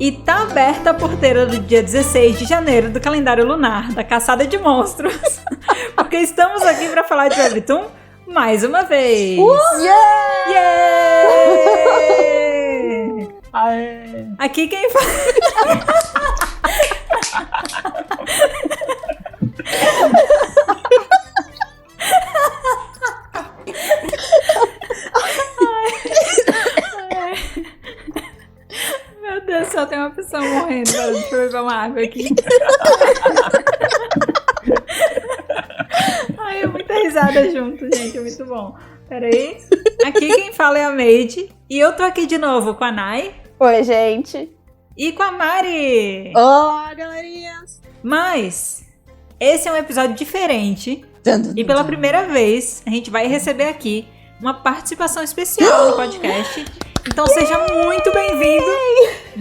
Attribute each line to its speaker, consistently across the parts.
Speaker 1: E tá aberta a porteira do dia 16 de janeiro do calendário lunar da Caçada de Monstros. Porque estamos aqui para falar de Webtoon mais uma vez. Yeah!
Speaker 2: Aê!
Speaker 1: Aqui quem fala... Meu Deus, só tem uma pessoa morrendo. Deixa eu beber uma água aqui. Ai, é muita risada junto, gente. É muito bom. Peraí. Aqui quem fala é a Made. E eu tô aqui de novo com a Nai.
Speaker 3: Oi, gente.
Speaker 1: E com a Mari.
Speaker 4: Olá, galerinhas.
Speaker 1: Mas esse é um episódio diferente. E pela primeira vez a gente vai receber aqui uma participação especial no podcast. Então seja muito bem-vindo,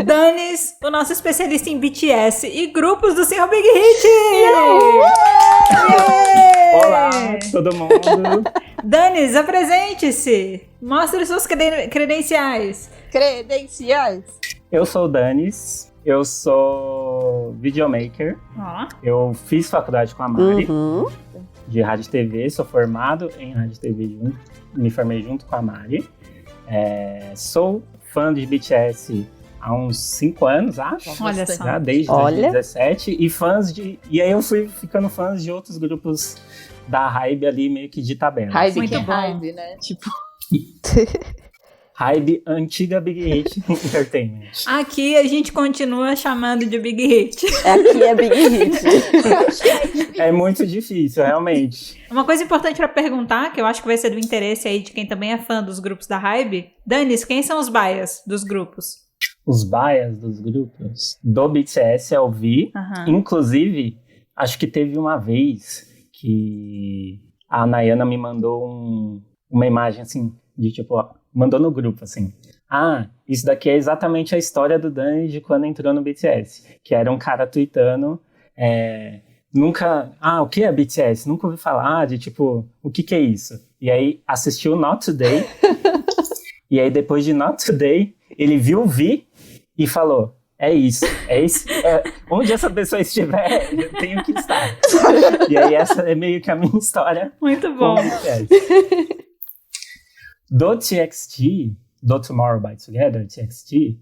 Speaker 1: Danis, o nosso especialista em BTS e grupos do Senhor Big Hit!
Speaker 2: Olá, todo mundo!
Speaker 1: Danis, apresente-se! Mostre suas credenciais.
Speaker 4: Credenciais.
Speaker 2: Eu sou o Danis, eu sou videomaker.
Speaker 1: Ó.
Speaker 2: Eu fiz faculdade com a Mari de rádio e TV, sou formado em rádio e TV, me formei junto com a Mari. Sou fã de BTS há uns 5 anos, acho.
Speaker 1: Olha só.
Speaker 2: Já, desde 2017. E aí eu fui ficando fã de outros grupos da Hybe ali, meio que de tabela.
Speaker 4: Hybe,
Speaker 1: Muito
Speaker 4: que é
Speaker 1: bom.
Speaker 4: Hybe, né? Tipo...
Speaker 2: Hybe, antiga Big Hit Entertainment.
Speaker 1: Aqui a gente continua chamando de Big Hit.
Speaker 3: Aqui é Big Hit.
Speaker 2: É muito difícil, realmente.
Speaker 1: Uma coisa importante pra perguntar, que eu acho que vai ser do interesse aí de quem também é fã dos grupos da Hybe. Danis, quem são os bias dos grupos?
Speaker 2: Os bias dos grupos do BTS é o V. Inclusive, acho que teve uma vez que a Nayana me mandou uma imagem assim, de tipo, mandou no grupo assim. Isso daqui é exatamente a história do Dani de quando entrou no BTS. Que era um cara tweetando, o que é BTS? Nunca ouvi falar de tipo, o que é isso? E aí assistiu Not Today. E aí depois de Not Today, ele viu o V e falou, é isso. Onde essa pessoa estiver, eu tenho que estar. E aí essa é meio que a minha história.
Speaker 1: Muito bom.
Speaker 2: Com o BTS. Do TXT, do Tomorrow by Together, TXT,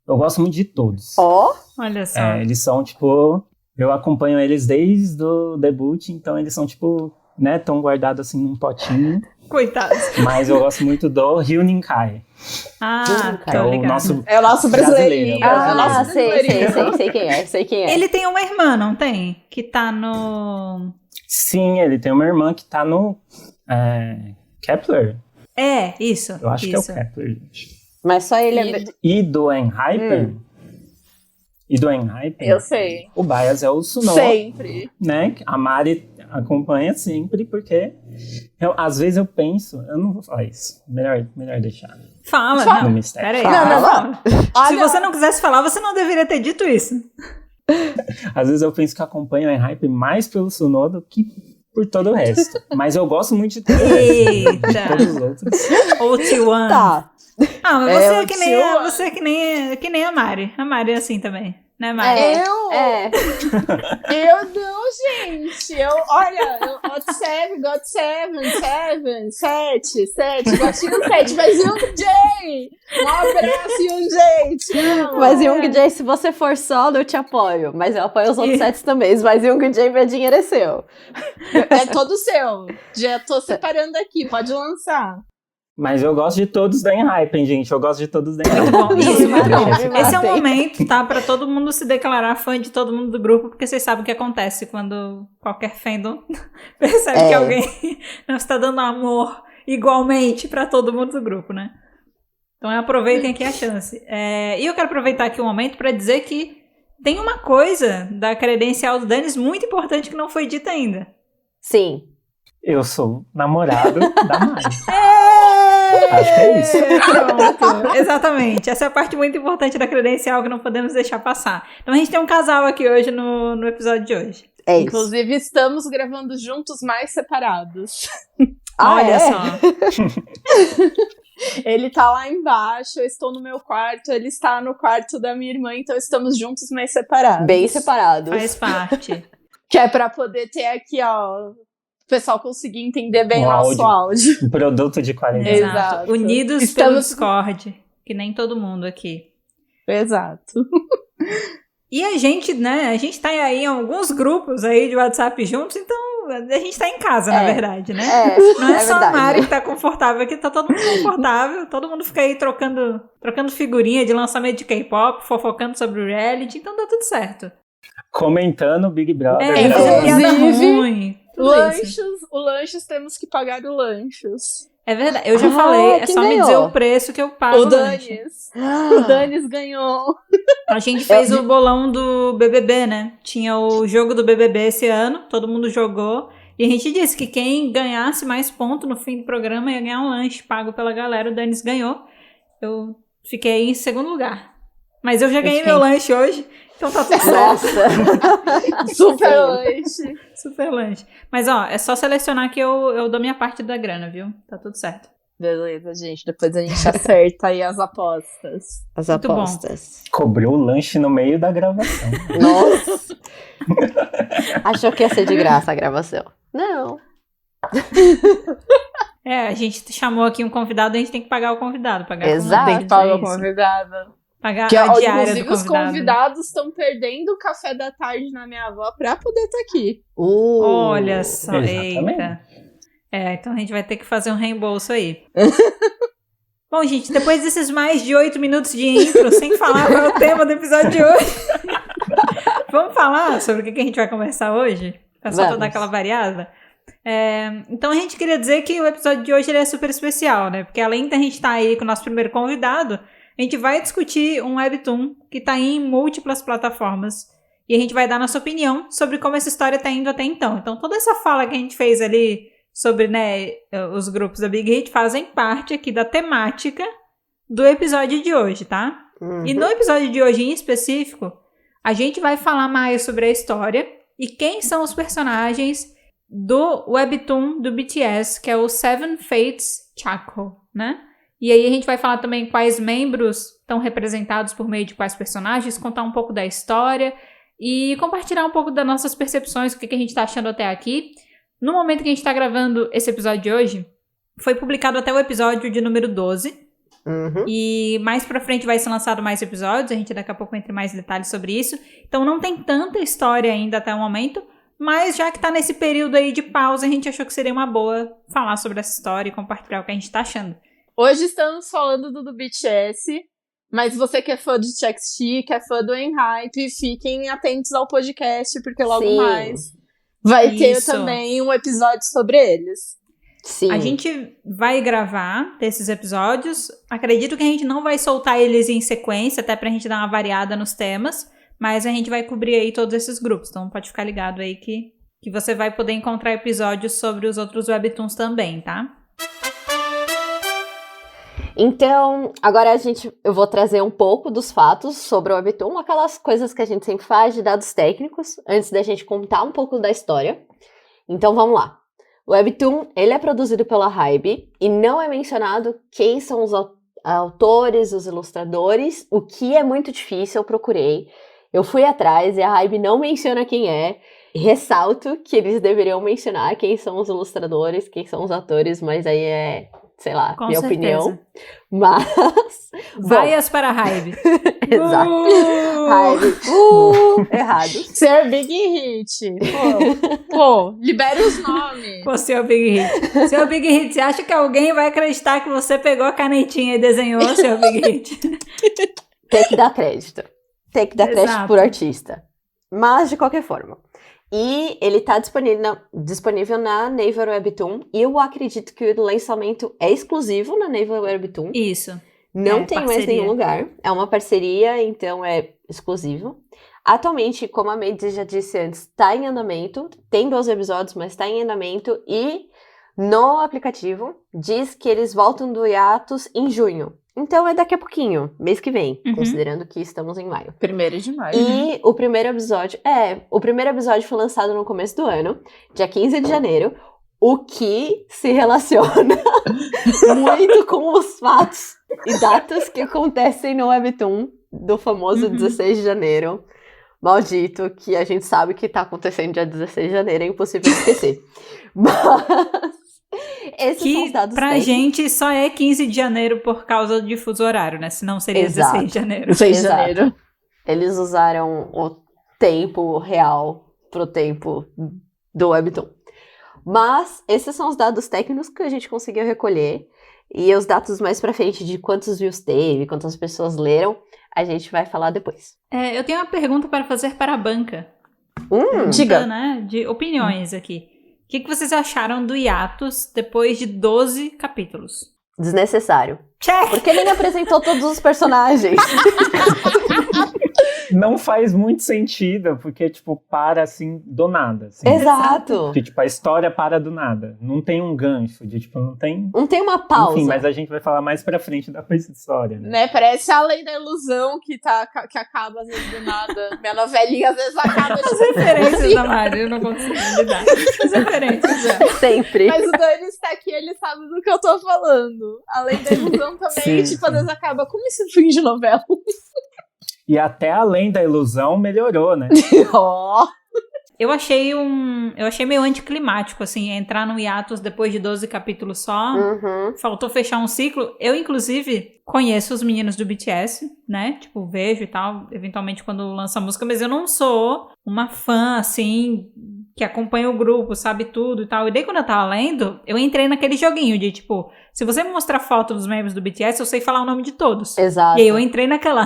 Speaker 2: eu gosto muito de todos.
Speaker 1: Olha só.
Speaker 2: Eles são, tipo... Eu acompanho eles desde o debut, então eles são, tipo... né, tão guardados assim num potinho.
Speaker 1: Coitados.
Speaker 2: Mas eu gosto muito do Hyunin Kai.
Speaker 1: Tô ligado.
Speaker 4: É o nosso brasileirinho.
Speaker 3: Sei quem é.
Speaker 1: Ele tem uma irmã, não tem? Que tá no...
Speaker 2: Sim, ele tem uma irmã que tá no... Kepler?
Speaker 1: Isso.
Speaker 2: Eu acho que é o Kepler, gente.
Speaker 3: Mas só ele é...
Speaker 2: E do Enhypen?
Speaker 4: Eu sei.
Speaker 2: O bias é o Suno.
Speaker 4: Sempre.
Speaker 2: Né? A Mari acompanha sempre, porque às vezes eu penso, eu não vou falar isso. Melhor deixar.
Speaker 1: Fala.
Speaker 2: No mistério.
Speaker 1: Peraí.
Speaker 3: Não.
Speaker 1: Se você não quisesse falar, você não deveria ter dito isso.
Speaker 2: Às vezes eu penso que acompanho o Enhypen mais pelo Suno do que por todo o resto. Mas eu gosto muito de todos os outros.
Speaker 1: Ou T1.
Speaker 3: Tá.
Speaker 1: Mas você é que nem a Mari. A Mari é assim também, né, Mari?
Speaker 4: Eu não, gente. Olha, got seven, sete, gatinho 7, mas Yoongjay! Um abraço, Yoongjay!
Speaker 3: Mas Yoongjay, se você for solo, eu te apoio. Mas eu apoio os outros sets também. Mas Yoongjay, meu dinheiro é seu.
Speaker 4: É todo seu. Já tô separando aqui, pode lançar.
Speaker 2: Mas eu gosto de todos da Enhypen, gente. Eu gosto de todos da Enhypen.
Speaker 1: Muito bom. Isso, muito bom. Esse é o momento, tá? Pra todo mundo se declarar fã de todo mundo do grupo, porque vocês sabem o que acontece quando qualquer fandom percebe que alguém não está dando amor igualmente pra todo mundo do grupo, né? Então aproveitem aqui a chance. E eu quero aproveitar aqui o momento pra dizer que tem uma coisa da credencial do Danis muito importante que não foi dita ainda.
Speaker 3: Sim.
Speaker 2: Eu sou namorado da Mari. Acho que é isso.
Speaker 1: Pronto. Exatamente. Essa é a parte muito importante da credencial que não podemos deixar passar. Então a gente tem um casal aqui hoje no episódio de hoje.
Speaker 3: É isso.
Speaker 4: Inclusive, estamos gravando juntos, mais separados.
Speaker 1: Olha só.
Speaker 4: Ele tá lá embaixo, eu estou no meu quarto, ele está no quarto da minha irmã, então estamos juntos, mas separados.
Speaker 3: Bem separados.
Speaker 1: Faz parte.
Speaker 4: Que é pra poder ter aqui, ó, o pessoal conseguir entender bem o nosso áudio.
Speaker 2: Um produto de qualidade.
Speaker 1: Exato. Unidos pelo Discord, que nem todo mundo aqui.
Speaker 4: Exato.
Speaker 1: E a gente, né, a gente tá aí em alguns grupos aí de WhatsApp juntos, então a gente tá em casa, na verdade, né? Não é só
Speaker 3: verdade.
Speaker 1: a Mari que tá confortável aqui, tá todo mundo confortável, todo mundo fica aí trocando figurinha de lançamento de K-pop, fofocando sobre o reality, então dá tudo certo.
Speaker 2: Comentando o Big Brother.
Speaker 1: Fazendo piada ruim.
Speaker 4: Lanchos, temos que pagar o lanchos.
Speaker 1: É verdade, eu já falei, é só me dizer o preço que eu pago.
Speaker 4: O Danis ganhou.
Speaker 1: A gente fez o bolão do BBB, né? Tinha o jogo do BBB esse ano, todo mundo jogou. E a gente disse que quem ganhasse mais pontos no fim do programa ia ganhar um lanche pago pela galera. O Danis ganhou. Eu fiquei em segundo lugar. Mas eu já ganhei meu lanche hoje, então tá tudo certo.
Speaker 4: Super lanche.
Speaker 1: Super lanche. Mas ó, é só selecionar que eu dou minha parte da grana, viu? Tá tudo certo.
Speaker 4: Beleza, gente. Depois a gente acerta aí as apostas.
Speaker 3: As
Speaker 1: Muito
Speaker 3: apostas.
Speaker 2: Cobrou o lanche no meio da gravação.
Speaker 3: Nossa! Achou que ia ser de graça a gravação. Não.
Speaker 1: A gente chamou aqui um convidado, a gente tem que pagar o convidado.
Speaker 3: Exato.
Speaker 4: Tem que pagar o convidado.
Speaker 1: Pagar
Speaker 4: que,
Speaker 1: a diária
Speaker 4: inclusive,
Speaker 1: do convidado.
Speaker 4: Os convidados estão perdendo o café da tarde na minha avó pra poder estar aqui.
Speaker 1: Olha só,
Speaker 2: exatamente.
Speaker 1: Eita. Então a gente vai ter que fazer um reembolso aí. Bom, gente, depois desses mais de 8 minutos de intro, sem falar qual é o tema do episódio de hoje, vamos falar sobre o que a gente vai conversar hoje? É só pra dar aquela variada? Então a gente queria dizer que o episódio de hoje ele é super especial, né? Porque além da gente estar aí com o nosso primeiro convidado, a gente vai discutir um webtoon que tá em múltiplas plataformas. E a gente vai dar nossa opinião sobre como essa história tá indo até então. Então toda essa fala que a gente fez ali sobre, né, os grupos da Big Hit fazem parte aqui da temática do episódio de hoje, tá? E no episódio de hoje em específico, a gente vai falar mais sobre a história e quem são os personagens do webtoon do BTS, que é o Seven Fates Chaco, né? E aí a gente vai falar também quais membros estão representados por meio de quais personagens, contar um pouco da história e compartilhar um pouco das nossas percepções, o que a gente tá achando até aqui. No momento que a gente tá gravando esse episódio de hoje, foi publicado até o episódio de número 12. E mais pra frente vai ser lançado mais episódios, a gente daqui a pouco entra em mais detalhes sobre isso. Então não tem tanta história ainda até o momento, mas já que tá nesse período aí de pausa, a gente achou que seria uma boa falar sobre essa história e compartilhar o que a gente tá achando.
Speaker 4: Hoje estamos falando do BTS, mas você que é fã de TXT, que é fã do Enhype, fiquem atentos ao podcast, porque logo mais vai ter também um episódio sobre eles.
Speaker 3: Sim.
Speaker 1: A gente vai gravar desses episódios. Acredito que a gente não vai soltar eles em sequência, até pra gente dar uma variada nos temas, mas a gente vai cobrir aí todos esses grupos. Então pode ficar ligado aí que você vai poder encontrar episódios sobre os outros webtoons também, tá?
Speaker 3: Então, agora eu vou trazer um pouco dos fatos sobre o webtoon, aquelas coisas que a gente sempre faz de dados técnicos, antes da gente contar um pouco da história. Então, vamos lá. O webtoon, ele é produzido pela Hybe e não é mencionado quem são os autores, os ilustradores, o que é muito difícil, eu procurei. Eu fui atrás e a Hybe não menciona quem é. Ressalto que eles deveriam mencionar quem são os ilustradores, quem são os atores, mas aí é... sei lá,
Speaker 1: com
Speaker 3: minha
Speaker 1: certeza.
Speaker 3: Opinião. Mas...
Speaker 1: Vaias para a Hybe.
Speaker 3: Exato. Hybe. Errado.
Speaker 4: Ser Big Hit. Pô, libera os nomes.
Speaker 1: Pô, seu Big Hit. Seu Big Hit, você acha que alguém vai acreditar que você pegou a canetinha e desenhou seu Big Hit?
Speaker 3: Tem que dar crédito. Tem que dar crédito por artista. Mas, de qualquer forma. E ele tá disponível na Naver Webtoon. E eu acredito que o lançamento é exclusivo na Naver Webtoon.
Speaker 1: Isso.
Speaker 3: Não tem mais nenhum lugar. É uma parceria, então é exclusivo. Atualmente, como a Made já disse antes, tá em andamento. Tem 12 episódios, mas tá em andamento. E no aplicativo diz que eles voltam do hiatus em junho. Então é daqui a pouquinho, mês que vem, considerando que estamos em maio.
Speaker 4: 1º de maio.
Speaker 3: E o primeiro episódio foi lançado no começo do ano, dia 15 de janeiro. o que se relaciona muito com os fatos e datas que acontecem no Webtoon do famoso 16 de janeiro. Maldito, que a gente sabe que tá acontecendo dia 16 de janeiro, é impossível esquecer. Mas esses são os dados
Speaker 1: pra gente só é 15 de janeiro por causa do fuso horário, né? Senão seria
Speaker 3: Exato.
Speaker 1: 16 de janeiro.
Speaker 4: 16 de janeiro.
Speaker 3: Eles usaram o tempo real pro tempo do Webtoon. Mas esses são os dados técnicos que a gente conseguiu recolher. E os dados mais pra frente de quantos views teve, quantas pessoas leram, a gente vai falar depois.
Speaker 1: Eu tenho uma pergunta para fazer para a banca.
Speaker 4: Diga.
Speaker 1: Né, de opiniões aqui. O que vocês acharam do hiatus depois de 12 capítulos?
Speaker 3: Desnecessário.
Speaker 1: Check!
Speaker 3: Porque ele apresentou todos os personagens.
Speaker 2: Não faz muito sentido, porque, tipo, para, assim, do nada. Assim.
Speaker 3: Exato.
Speaker 2: Porque, tipo, a história para do nada. Não tem um gancho, de, tipo, não tem...
Speaker 3: Não tem uma pausa.
Speaker 2: Enfim, mas a gente vai falar mais pra frente da história, né?
Speaker 4: Né, parece a Lei da Ilusão que acaba às vezes do nada. Minha novelinha às vezes acaba de
Speaker 1: As referências da Mari, eu não consigo lidar. As referências,
Speaker 3: Sempre.
Speaker 4: Mas o Dani está aqui, ele sabe do que eu tô falando. A Lei da Ilusão também,
Speaker 2: Sim,
Speaker 4: às vezes acaba como esse fim de novela.
Speaker 2: E até além da ilusão, melhorou, né?
Speaker 1: Eu achei meio anticlimático, assim, entrar no hiatus depois de 12 capítulos só. Faltou fechar um ciclo. Eu, inclusive, conheço os meninos do BTS, né? Tipo, vejo e tal, eventualmente quando lança música, mas eu não sou uma fã, assim, que acompanha o grupo, sabe tudo e tal. E daí, quando eu tava lendo, eu entrei naquele joguinho de, tipo, se você me mostrar foto dos membros do BTS, eu sei falar o nome de todos.
Speaker 3: Exato.
Speaker 1: E aí eu entrei naquela,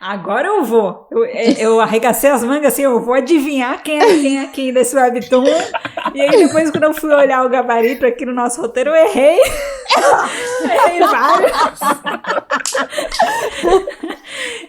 Speaker 1: agora eu vou. Eu arregacei as mangas, assim, eu vou adivinhar quem é quem desse Webtoon. E aí depois, quando eu fui olhar o gabarito aqui no nosso roteiro, eu errei. Errei vários.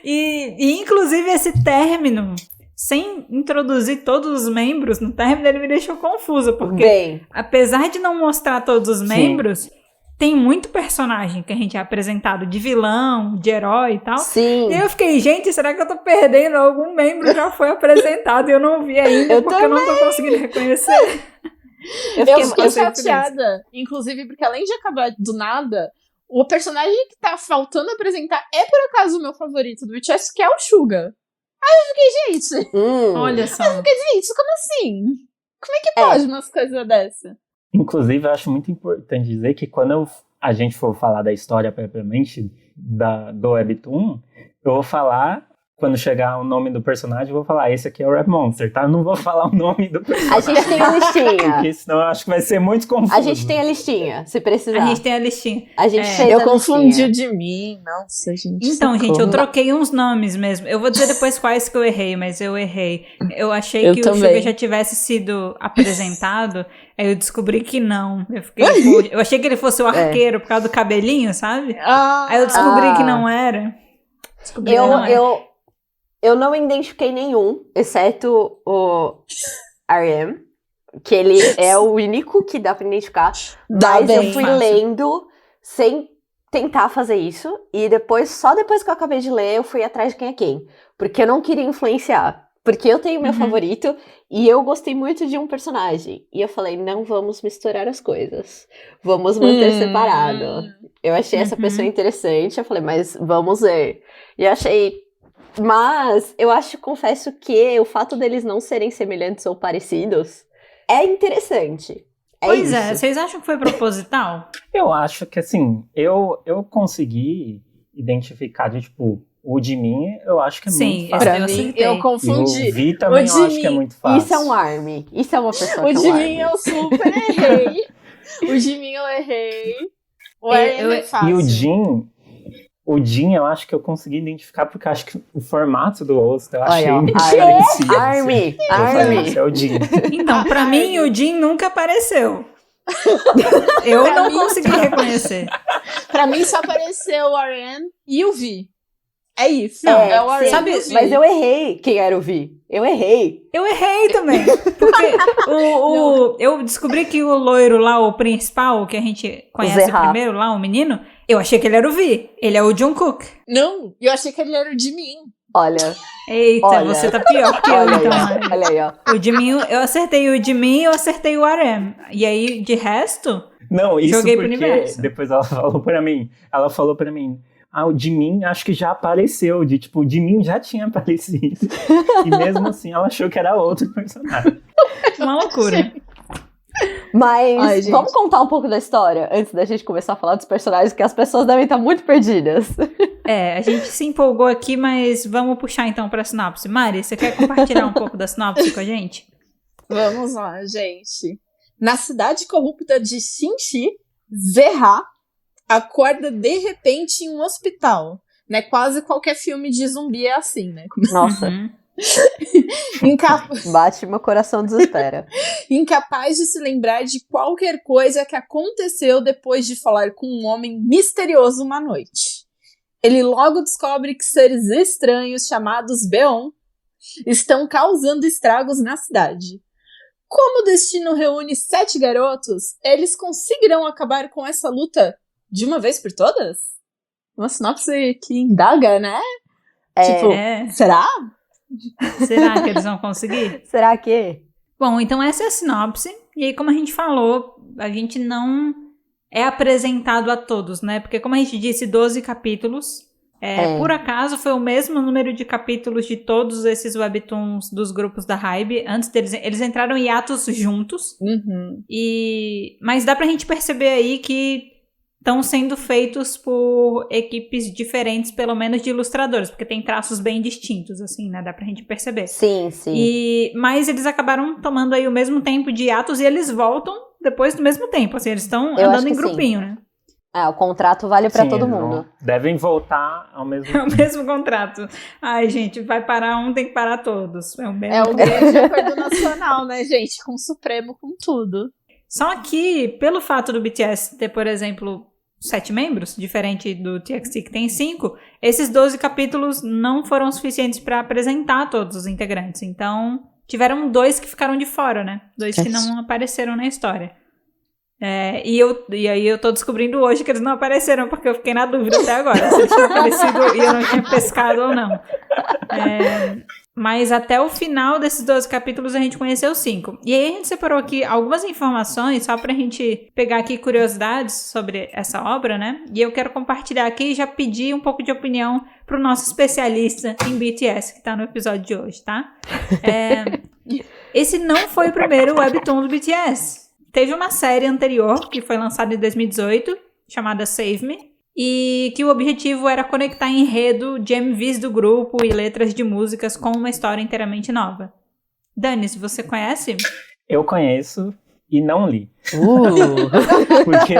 Speaker 1: E inclusive esse término, sem introduzir todos os membros no término, ele me deixou confusa, porque apesar de não mostrar todos os membros, tem muito personagem que a gente é apresentado de vilão, de herói e tal.
Speaker 3: Sim.
Speaker 1: E eu fiquei, gente, será que eu tô perdendo? Algum membro já foi apresentado e eu não vi ainda, porque eu não tô conseguindo reconhecer.
Speaker 4: Eu fiquei chateada, inclusive, porque além de acabar do nada, o personagem que tá faltando apresentar é por acaso o meu favorito do BTS, que é o Suga. Aí eu fiquei, gente.
Speaker 1: Olha só.
Speaker 4: Aí eu fiquei, gente, como assim? Como é que pode umas coisas dessa?
Speaker 2: Inclusive, eu acho muito importante dizer que quando a gente for falar da história propriamente do Webtoon, eu vou falar, quando chegar o nome do personagem, eu vou falar, esse aqui é o Rap Monster, tá? Eu não vou falar o nome do personagem.
Speaker 3: A gente tem a listinha.
Speaker 2: Porque senão eu acho que vai ser muito confuso.
Speaker 3: A gente tem a listinha, se precisar.
Speaker 1: A gente tem a listinha.
Speaker 3: A gente fez
Speaker 4: eu
Speaker 3: a
Speaker 4: confundi
Speaker 3: listinha.
Speaker 4: o de mim. Nossa, gente.
Speaker 1: Então, gente, eu troquei uns nomes mesmo. Eu vou dizer depois quais que eu errei, mas eu errei. Eu achei que o Suga já tivesse sido apresentado, aí eu descobri que não. Eu achei que ele fosse o arqueiro por causa do cabelinho, sabe? Aí eu descobri que não era.
Speaker 3: Eu não identifiquei nenhum, exceto o R.M., que ele é o único que dá pra identificar. Mas eu fui lendo sem tentar fazer isso. E só depois que eu acabei de ler, eu fui atrás de quem é quem. Porque eu não queria influenciar. Porque eu tenho meu favorito e eu gostei muito de um personagem. E eu falei, não vamos misturar as coisas. Vamos manter separado. Eu achei essa pessoa interessante. Eu falei, mas vamos ver. E eu achei... Mas eu confesso que o fato deles não serem semelhantes ou parecidos é interessante.
Speaker 1: Pois é, vocês acham que foi proposital?
Speaker 2: Eu acho que, assim, eu consegui identificar de, tipo, o de mim, eu acho que é muito fácil.
Speaker 4: Pra mim, eu confundi.
Speaker 2: E o Vi também eu acho que é muito fácil.
Speaker 3: Isso é um ARMY. Isso é uma pessoa
Speaker 4: que é um ARMY. O de mim eu super errei. O de mim eu errei. O é fácil.
Speaker 2: E o Jin, eu acho que eu consegui identificar, porque eu acho que o formato do rosto eu achei muito parecido.
Speaker 3: ARMY.
Speaker 2: Esse é o Jin.
Speaker 1: Então, pra mim, o Jin nunca apareceu. Eu não consegui reconhecer.
Speaker 4: Pra mim, só apareceu o RM e o V. É isso. É o RM.
Speaker 3: Sabe, mas eu errei quem era o V. Eu errei
Speaker 1: também. Porque eu descobri que o loiro lá, o principal, que a gente conhece primeiro lá, o menino, eu achei que ele era o V. Ele é o Jungkook.
Speaker 4: Não, eu achei que ele era o Jimin.
Speaker 3: Olha.
Speaker 1: Eita, você tá pior que eu, então.
Speaker 3: Olha aí, ó.
Speaker 1: O de mim, eu acertei o de mim, eu acertei o RM. E aí, de resto,
Speaker 2: não, isso
Speaker 1: joguei
Speaker 2: porque
Speaker 1: pro universo.
Speaker 2: Depois ela falou pra mim, o de mim acho que já apareceu, o de mim já tinha aparecido. E mesmo assim ela achou que era outro personagem.
Speaker 1: Uma loucura.
Speaker 3: Mas vamos contar um pouco da história antes da gente começar a falar dos personagens, que as pessoas devem estar muito perdidas.
Speaker 1: A gente se empolgou aqui, mas vamos puxar então pra sinopse. Mari, você quer compartilhar um pouco da sinopse com a gente?
Speaker 4: Vamos lá, gente. Na cidade corrupta de Xinxi, Zerra acorda de repente em um hospital. Né? Quase qualquer filme de zumbi é assim, né?
Speaker 3: Nossa.
Speaker 1: Uhum.
Speaker 3: Bate meu coração, desespera.
Speaker 4: Incapaz de se lembrar de qualquer coisa que aconteceu depois de falar com um homem misterioso uma noite. Ele logo descobre que seres estranhos chamados Beon estão causando estragos na cidade. Como o destino reúne 7 garotos, eles conseguirão acabar com essa luta de uma vez por todas? Uma sinopse que indaga, né? Será?
Speaker 1: Será que eles vão conseguir?
Speaker 3: Será que?
Speaker 1: Bom, então essa é a sinopse. E aí, como a gente falou, a gente não é apresentado a todos, né? Porque como a gente disse, 12 capítulos. Por acaso, foi o mesmo número de capítulos de todos esses webtoons dos grupos da Hybe. Antes deles, eles entraram em hiatos juntos.
Speaker 4: Uhum.
Speaker 1: Mas dá pra gente perceber aí que estão sendo feitos por equipes diferentes, pelo menos de ilustradores, porque tem traços bem distintos, assim, né? Dá pra gente perceber.
Speaker 3: Sim.
Speaker 1: Mas eles acabaram tomando aí o mesmo tempo de hiatos e eles voltam depois do mesmo tempo, assim, eles estão andando em grupinho, né?
Speaker 3: O contrato vale pra todo mundo.
Speaker 2: Devem voltar ao mesmo tempo.
Speaker 1: É o mesmo contrato. Ai, gente, vai parar um, tem que parar todos. É o
Speaker 4: grande acordo nacional, né, gente? Com o Supremo, com tudo.
Speaker 1: Só que, pelo fato do BTS ter, por exemplo, 7 membros, diferente do TXT que tem 5, esses 12 capítulos não foram suficientes para apresentar todos os integrantes. Então, tiveram 2 que ficaram de fora, né? 2 que não apareceram na história. E aí eu tô descobrindo hoje que eles não apareceram, porque eu fiquei na dúvida até agora, se eles tinham aparecido e eu não tinha pescado ou não. Mas até o final desses 12 capítulos a gente conheceu 5. E aí a gente separou aqui algumas informações, só pra gente pegar aqui curiosidades sobre essa obra, né? E eu quero compartilhar aqui e já pedir um pouco de opinião pro nosso especialista em BTS, que tá no episódio de hoje, tá? Esse não foi o primeiro webtoon do BTS. Teve uma série anterior, que foi lançada em 2018, chamada Save Me, e que o objetivo era conectar enredo de MVs do grupo e letras de músicas com uma história inteiramente nova. Danis, você conhece?
Speaker 2: Eu conheço e não li. Porque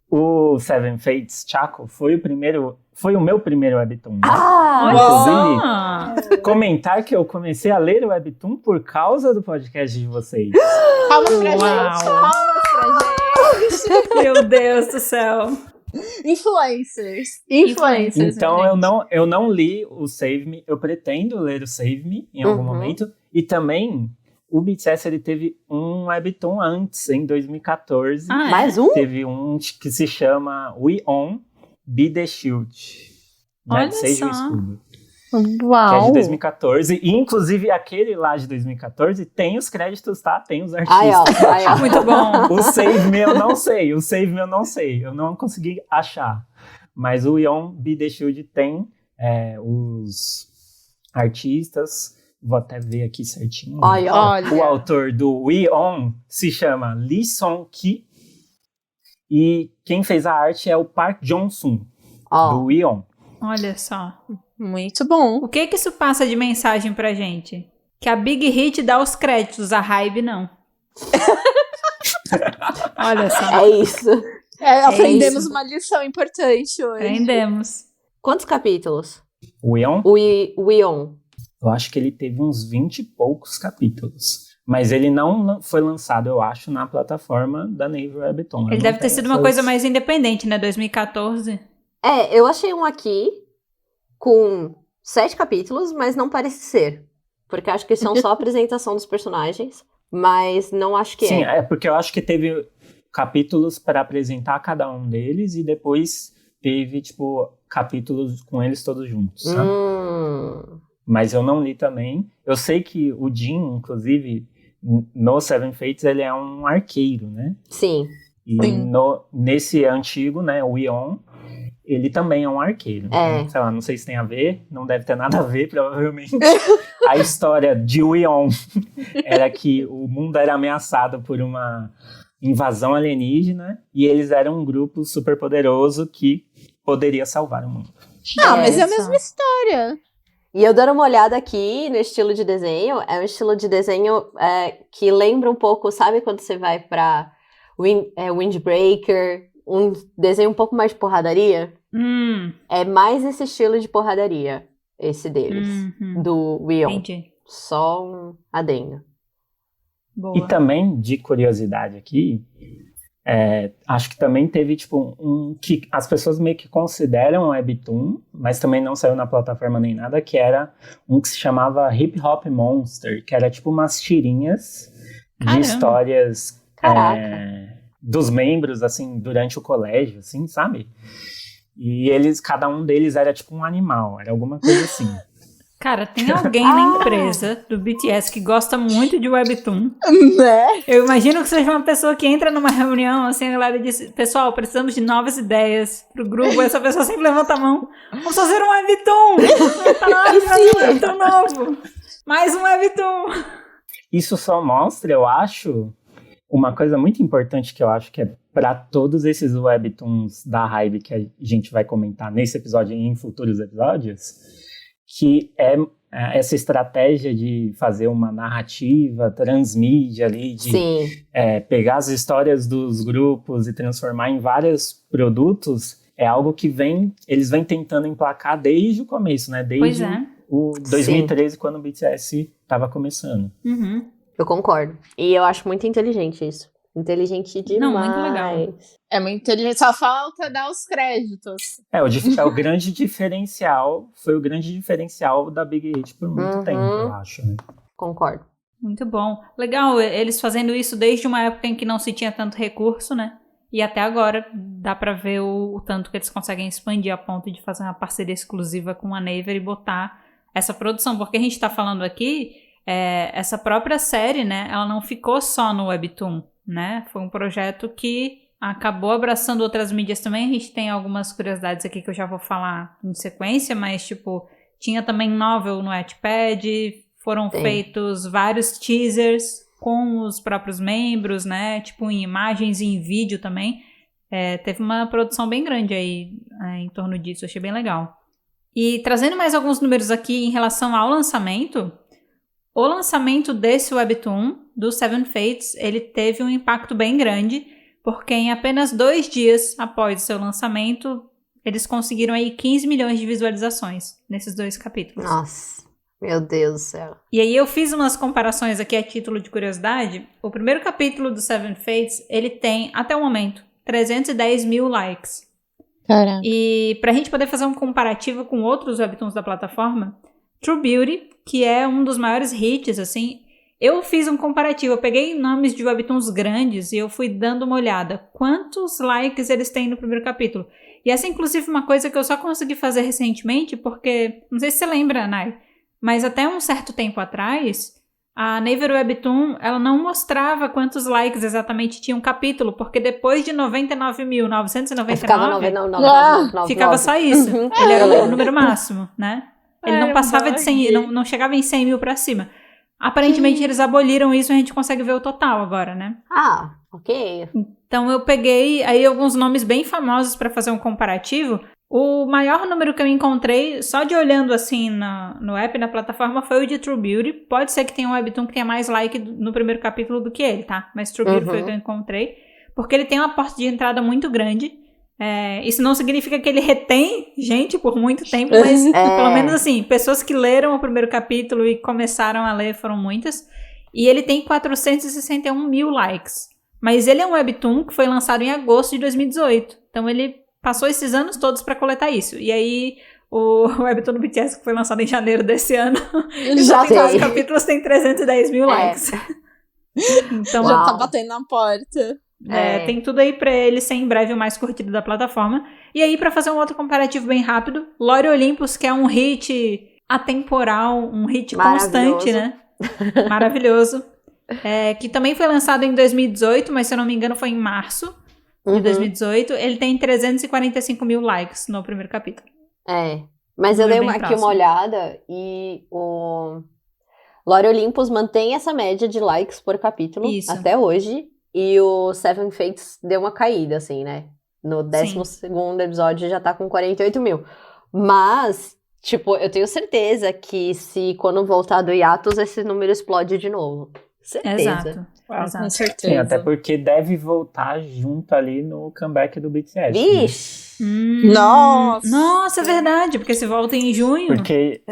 Speaker 2: o Seven Fates Chaco foi o meu primeiro webtoon. Inclusive, comentar que eu comecei a ler o webtoon por causa do podcast de vocês.
Speaker 4: Palmas pra gente! Palmas pra gente!
Speaker 1: Meu Deus do céu!
Speaker 4: Influencers.
Speaker 2: Então eu não li o Save Me. Eu pretendo ler o Save Me em algum momento. E também o BTS ele teve um webtoon antes, em 2014.
Speaker 3: Mais um?
Speaker 2: Teve um que se chama We On Be The Shield.
Speaker 1: Olha
Speaker 2: Seja
Speaker 1: só.
Speaker 2: o escudo.
Speaker 3: Uau.
Speaker 2: Que é de 2014. E inclusive aquele lá de 2014 tem os créditos, tá? Tem os artistas.
Speaker 3: Aí, ó.
Speaker 1: Muito bom.
Speaker 2: O Save Me eu não sei. Eu não consegui achar. Mas o We On Be The Shield tem os artistas. Vou até ver aqui certinho.
Speaker 3: Olha.
Speaker 2: O autor do We On se chama Lee Song-ki. E quem fez a arte é o Park Jong-sun, do We On.
Speaker 1: Olha só.
Speaker 4: Muito bom.
Speaker 1: O que isso passa de mensagem pra gente? Que a Big Hit dá os créditos, a Hybe não. Olha só.
Speaker 3: É isso.
Speaker 4: Aprendemos uma lição importante hoje.
Speaker 1: Aprendemos.
Speaker 3: Quantos capítulos?
Speaker 2: O We On?
Speaker 3: O We On.
Speaker 2: Eu acho que ele teve uns 20 e poucos capítulos. Mas ele não foi lançado, eu acho, na plataforma da Naver Webtoon.
Speaker 1: Ele deve ter sido uma coisa mais independente, né? 2014.
Speaker 3: Eu achei um aqui com 7 capítulos, mas não parece ser. Porque acho que são só a apresentação dos personagens, mas não acho que
Speaker 2: Sim, porque eu acho que teve capítulos para apresentar cada um deles e depois teve, capítulos com eles todos juntos, sabe? Mas eu não li também. Eu sei que o Jin, inclusive, no Seven Fates, ele é um arqueiro, né?
Speaker 3: Sim.
Speaker 2: E nesse antigo, né, o Yeon, ele também é um arqueiro. Então, sei lá, não sei se tem a ver, não deve ter nada a ver, provavelmente. A história de Yeon era que o mundo era ameaçado por uma invasão alienígena e eles eram um grupo super poderoso que poderia salvar o mundo.
Speaker 4: Mas é a mesma história.
Speaker 3: E eu dando uma olhada aqui no estilo de desenho, é um estilo de desenho que lembra um pouco, sabe quando você vai pra Windbreaker, um desenho um pouco mais de porradaria? É mais esse estilo de porradaria, esse deles, do Yeon. Entendi. Só um adendo.
Speaker 2: Boa. E também, de curiosidade aqui, acho que também teve, tipo, que as pessoas meio que consideram um webtoon, mas também não saiu na plataforma nem nada, que era um que se chamava Hip Hop Monster, que era tipo umas tirinhas de histórias dos membros, assim, durante o colégio, assim, sabe? E cada um deles era tipo um animal, era alguma coisa assim.
Speaker 1: Cara, tem alguém na empresa do BTS que gosta muito de webtoon.
Speaker 4: Né?
Speaker 1: Eu imagino que seja uma pessoa que entra numa reunião, assim, a galera diz, pessoal, precisamos de novas ideias pro grupo. Essa pessoa sempre levanta a mão. Vamos fazer um webtoon! Tá na hora de fazer um webtoon novo! Mais um webtoon!
Speaker 2: Isso só mostra, eu acho, uma coisa muito importante que eu acho que é para todos esses webtoons da Hybe que a gente vai comentar nesse episódio e em futuros episódios, que é essa estratégia de fazer uma narrativa transmídia ali, de pegar as histórias dos grupos e transformar em vários produtos, é algo que eles vêm tentando emplacar desde o começo, né? Desde o 2013, quando o BTS estava começando.
Speaker 3: Eu concordo. E eu acho muito inteligente isso. Inteligente demais.
Speaker 1: Não, muito legal.
Speaker 4: É muito inteligente, só falta dar os créditos.
Speaker 2: O grande diferencial, foi o grande diferencial da Big Hit por muito tempo, eu acho, né?
Speaker 3: Concordo.
Speaker 1: Muito bom. Legal, eles fazendo isso desde uma época em que não se tinha tanto recurso, né? E até agora dá pra ver o tanto que eles conseguem expandir a ponto de fazer uma parceria exclusiva com a Naver e botar essa produção. Porque a gente tá falando aqui, essa própria série, né? Ela não ficou só no Webtoon, né? Foi um projeto que acabou abraçando outras mídias também. A gente tem algumas curiosidades aqui que eu já vou falar em sequência, mas, tipo, tinha também novel no Wattpad, foram feitos vários teasers com os próprios membros, né? Tipo, em imagens e em vídeo também. Teve uma produção bem grande aí em torno disso, achei bem legal. E trazendo mais alguns números aqui em relação ao lançamento, o lançamento desse Webtoon, do Seven Fates, ele teve um impacto bem grande, porque em apenas 2 dias após o seu lançamento, eles conseguiram aí 15 milhões de visualizações nesses 2 capítulos.
Speaker 3: Nossa, meu Deus do céu.
Speaker 1: E aí eu fiz umas comparações aqui a título de curiosidade. O primeiro capítulo do Seven Fates, ele tem, até o momento, 310 mil likes.
Speaker 4: Caraca.
Speaker 1: E pra gente poder fazer um comparativo com outros webtoons da plataforma, True Beauty, que é um dos maiores hits, assim, eu fiz um comparativo, eu peguei nomes de webtoons grandes e eu fui dando uma olhada. Quantos likes eles têm no primeiro capítulo? E essa é, inclusive, uma coisa que eu só consegui fazer recentemente, porque, não sei se você lembra, Nai, mas até um certo tempo atrás, a Naver Webtoon, ela não mostrava quantos likes exatamente tinha um capítulo, porque depois de 99.999, ficava só isso. Ele era o número máximo, né? Ele não passava de 100, não chegava em 100 mil pra cima. Aparentemente, eles aboliram isso e a gente consegue ver o total agora, né?
Speaker 3: Ah, ok.
Speaker 1: Então, eu peguei aí alguns nomes bem famosos pra fazer um comparativo. O maior número que eu encontrei, só de olhando assim no app, na plataforma, foi o de True Beauty. Pode ser que tenha um webtoon que tenha mais like no primeiro capítulo do que ele, tá? Mas True Beauty foi o que eu encontrei. Porque ele tem uma porta de entrada muito grande. Isso não significa que ele retém gente por muito tempo, mas pelo menos assim, pessoas que leram o primeiro capítulo e começaram a ler foram muitas. E ele tem 461 mil likes. Mas ele é um webtoon que foi lançado em agosto de 2018. Então ele passou esses anos todos pra coletar isso. E aí o webtoon do BTS, que foi lançado em janeiro desse ano, já tem 4 capítulos, tem 310 mil likes.
Speaker 4: Então já tá batendo na porta.
Speaker 1: Tem tudo aí pra ele ser em breve o mais curtido da plataforma. E aí, pra fazer um outro comparativo bem rápido, Lore Olympus, que é um hit atemporal, um hit constante, né? Maravilhoso. Que também foi lançado em 2018, mas se eu não me engano foi em março de 2018. Ele tem 345 mil likes no primeiro capítulo.
Speaker 3: Mas eu dei aqui uma olhada e o Lore Olympus mantém essa média de likes por capítulo até hoje. E o Seven Fates deu uma caída, assim, né? No 12º episódio já tá com 48 mil. Mas, tipo, eu tenho certeza que se quando voltar do hiatus, esse número explode de novo. Certeza.
Speaker 1: Exato.
Speaker 4: Com certeza.
Speaker 2: Sim, até porque deve voltar junto ali no comeback do BTS.
Speaker 3: Vixe!
Speaker 2: Né?
Speaker 1: Nossa, é verdade, porque se volta em junho.
Speaker 2: Porque...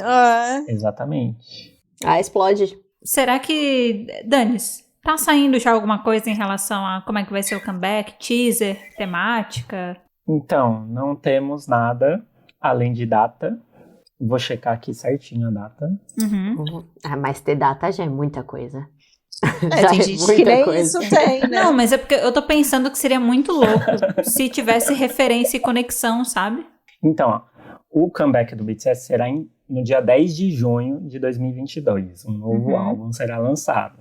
Speaker 2: Exatamente.
Speaker 3: Explode.
Speaker 1: Será que... Danis, tá saindo já alguma coisa em relação a como é que vai ser o comeback? Teaser? Temática?
Speaker 2: Então, não temos nada além de data. Vou checar aqui certinho a data.
Speaker 3: Mas ter data já é muita coisa.
Speaker 4: Tem gente que nem isso tem, né?
Speaker 1: Não, mas é porque eu tô pensando que seria muito louco se tivesse referência e conexão, sabe?
Speaker 2: Então, o comeback do BTS será no dia 10 de junho de 2022. Um novo álbum será lançado.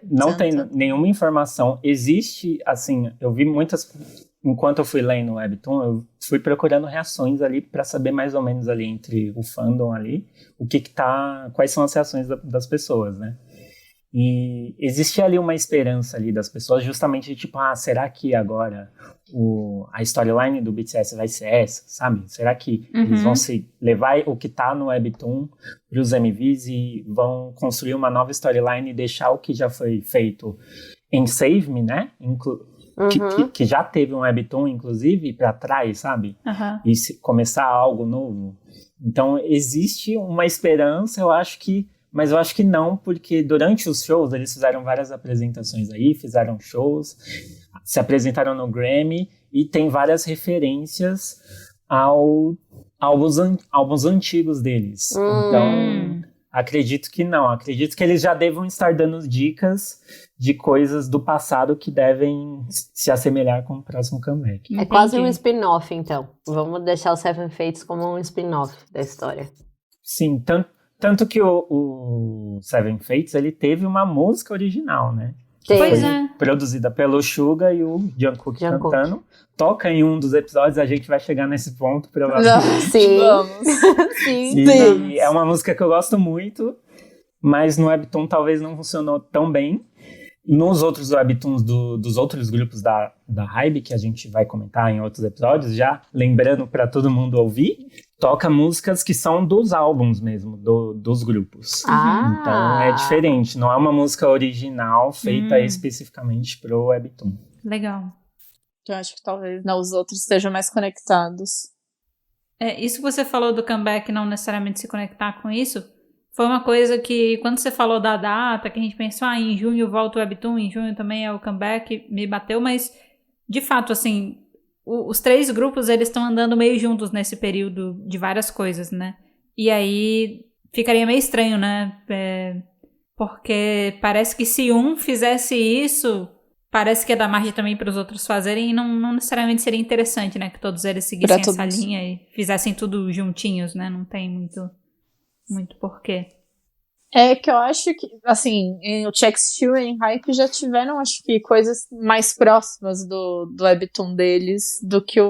Speaker 2: Não tem nenhuma informação. Existe, assim, eu vi muitas... Enquanto eu fui lendo o Webtoon, eu fui procurando reações ali para saber mais ou menos ali entre o fandom ali, quais são as reações das pessoas, né? E existia ali uma esperança ali das pessoas, justamente tipo, será que agora a storyline do BTS vai ser essa, sabe? Será que eles vão levar o que tá no Webtoon pros MVs e vão construir uma nova storyline e deixar o que já foi feito em Save Me, né? Que já teve um Webtoon, inclusive, pra trás, sabe? E começar algo novo. Então, existe uma esperança, mas eu acho que não, porque durante os shows, eles fizeram várias apresentações aí, fizeram shows, se apresentaram no Grammy, e tem várias referências álbuns antigos deles. Então, acredito que não. Acredito que eles já devam estar dando dicas de coisas do passado que devem se assemelhar com o próximo comeback.
Speaker 3: É quase um spin-off, então. Vamos deixar o Seven Fates como um spin-off da história.
Speaker 2: Sim, tanto que o Seven Fates, ele teve uma música original, né?
Speaker 1: Pois
Speaker 2: Produzida pelo Suga e o Jungkook cantando. Toca em um dos episódios, a gente vai chegar nesse ponto, provavelmente.
Speaker 3: Sim.
Speaker 4: Vamos.
Speaker 2: Sim. É uma música que eu gosto muito, mas no Webtoon talvez não funcionou tão bem. Nos outros Webtoons dos outros grupos da Hybe, que a gente vai comentar em outros episódios, já lembrando para todo mundo ouvir, toca músicas que são dos álbuns mesmo, dos grupos. Então é diferente, não é uma música original feita especificamente pro Webtoon.
Speaker 1: Legal.
Speaker 4: Eu acho que talvez os outros estejam mais conectados.
Speaker 1: Isso que você falou do comeback não necessariamente se conectar com isso, foi uma coisa que, quando você falou da data, que a gente pensou, em junho volta o Webtoon, em junho também é o comeback, me bateu, mas, de fato, assim, os três grupos, eles estão andando meio juntos nesse período de várias coisas, né? E aí, ficaria meio estranho, né? Porque parece que se um fizesse isso, parece que ia dar margem também para os outros fazerem, e não necessariamente seria interessante, né? Que todos eles seguissem essa linha e fizessem tudo juntinhos, né? Não tem muito porquê.
Speaker 4: É que eu acho que, assim, o TXT e em Hype já tiveram, acho que, coisas mais próximas do Webtoon deles do que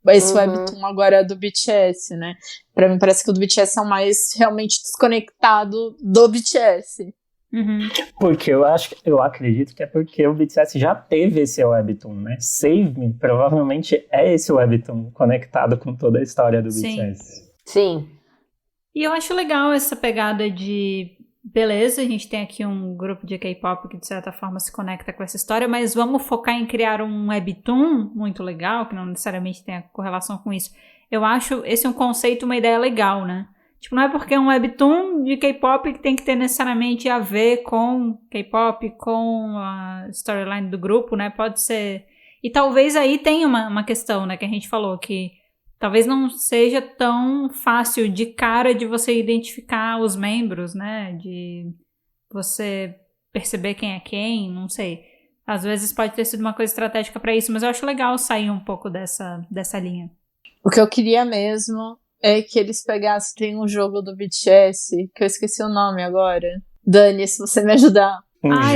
Speaker 4: esse Webtoon agora do BTS, né? Pra mim parece que o do BTS é o mais realmente desconectado do BTS.
Speaker 2: Porque eu acredito que é porque o BTS já teve esse Webtoon, né? Save Me provavelmente é esse Webtoon conectado com toda a história do BTS.
Speaker 3: Sim.
Speaker 1: E eu acho legal essa pegada de, beleza, a gente tem aqui um grupo de K-pop que de certa forma se conecta com essa história, mas vamos focar em criar um Webtoon muito legal, que não necessariamente tenha correlação com isso. Eu acho esse um conceito, uma ideia legal, né? Tipo, não é porque é um Webtoon de K-pop que tem que ter necessariamente a ver com K-pop, com a storyline do grupo, né? Pode ser... E talvez aí tenha uma questão, né, que a gente falou, que talvez não seja tão fácil de cara de você identificar os membros, né? De você perceber quem é quem, não sei. Às vezes pode ter sido uma coisa estratégica pra isso, mas eu acho legal sair um pouco dessa linha.
Speaker 4: O que eu queria mesmo é que eles pegassem, tem um jogo do BTS, que eu esqueci o nome agora. Dani, se você me ajudar.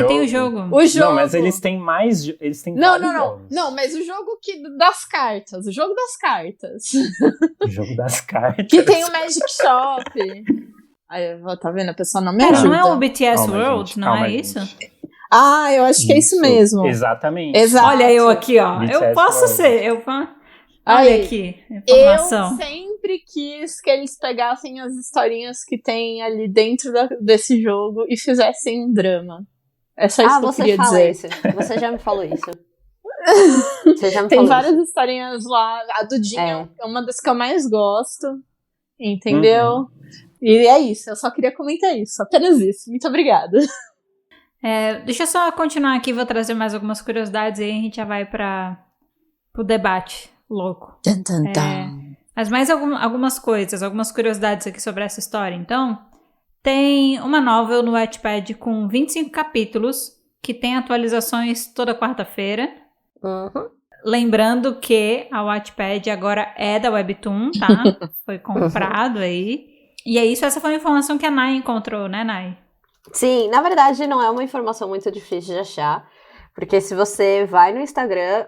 Speaker 1: Tem o jogo.
Speaker 4: O jogo.
Speaker 2: Não, mas eles têm mais. Eles têm
Speaker 4: Não,
Speaker 2: vários jogos.
Speaker 4: Não, mas o jogo das cartas. O jogo das cartas.
Speaker 2: O jogo das cartas.
Speaker 4: Que tem o Magic Shop. Aí, tá vendo? A pessoa não me
Speaker 1: Pera,
Speaker 4: ajuda.
Speaker 1: não é o BTS
Speaker 2: Calma,
Speaker 1: World?
Speaker 2: gente,
Speaker 1: não
Speaker 2: calma,
Speaker 1: é
Speaker 2: gente.
Speaker 1: isso?
Speaker 4: Eu acho que é isso mesmo.
Speaker 2: Exatamente.
Speaker 4: Exato.
Speaker 1: Olha eu aqui, ó.
Speaker 2: BTS
Speaker 1: Eu posso
Speaker 2: World.
Speaker 1: ser. Olha
Speaker 4: Aí,
Speaker 1: aqui, informação.
Speaker 4: Eu sempre quis que eles pegassem as historinhas que tem ali dentro desse jogo e fizessem um drama. É só isso que eu queria dizer.
Speaker 3: Isso. Você já me falou isso.
Speaker 4: Tem várias historinhas lá. A do Dinho é uma das que eu mais gosto. Entendeu? E é isso. Eu só queria comentar isso. Apenas isso. Muito obrigada.
Speaker 1: Deixa eu só continuar aqui. Vou trazer mais algumas curiosidades e aí a gente já vai pro debate louco. Mas mais algumas coisas, algumas curiosidades aqui sobre essa história. Então, tem uma novel no Wattpad com 25 capítulos, que tem atualizações toda quarta-feira.
Speaker 3: Uhum.
Speaker 1: Lembrando que a Wattpad agora é da Webtoon, tá? Foi comprado aí. E é isso, essa foi uma informação que a Nai encontrou, né, Nai?
Speaker 3: Sim, na verdade não é uma informação muito difícil de achar, porque se você vai no Instagram,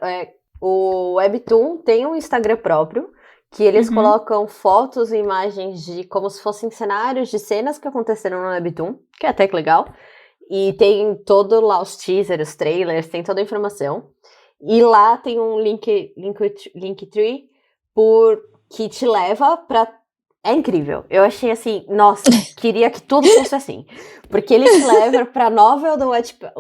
Speaker 3: o Webtoon tem um Instagram próprio, que eles colocam fotos e imagens de como se fossem cenários de cenas que aconteceram no Webtoon, que é até que legal. E tem todo lá os teasers, os trailers, tem toda a informação. E lá tem um Linktree que te leva pra... É incrível. Eu achei assim, nossa, queria que tudo fosse assim. Porque ele te leva pra novel do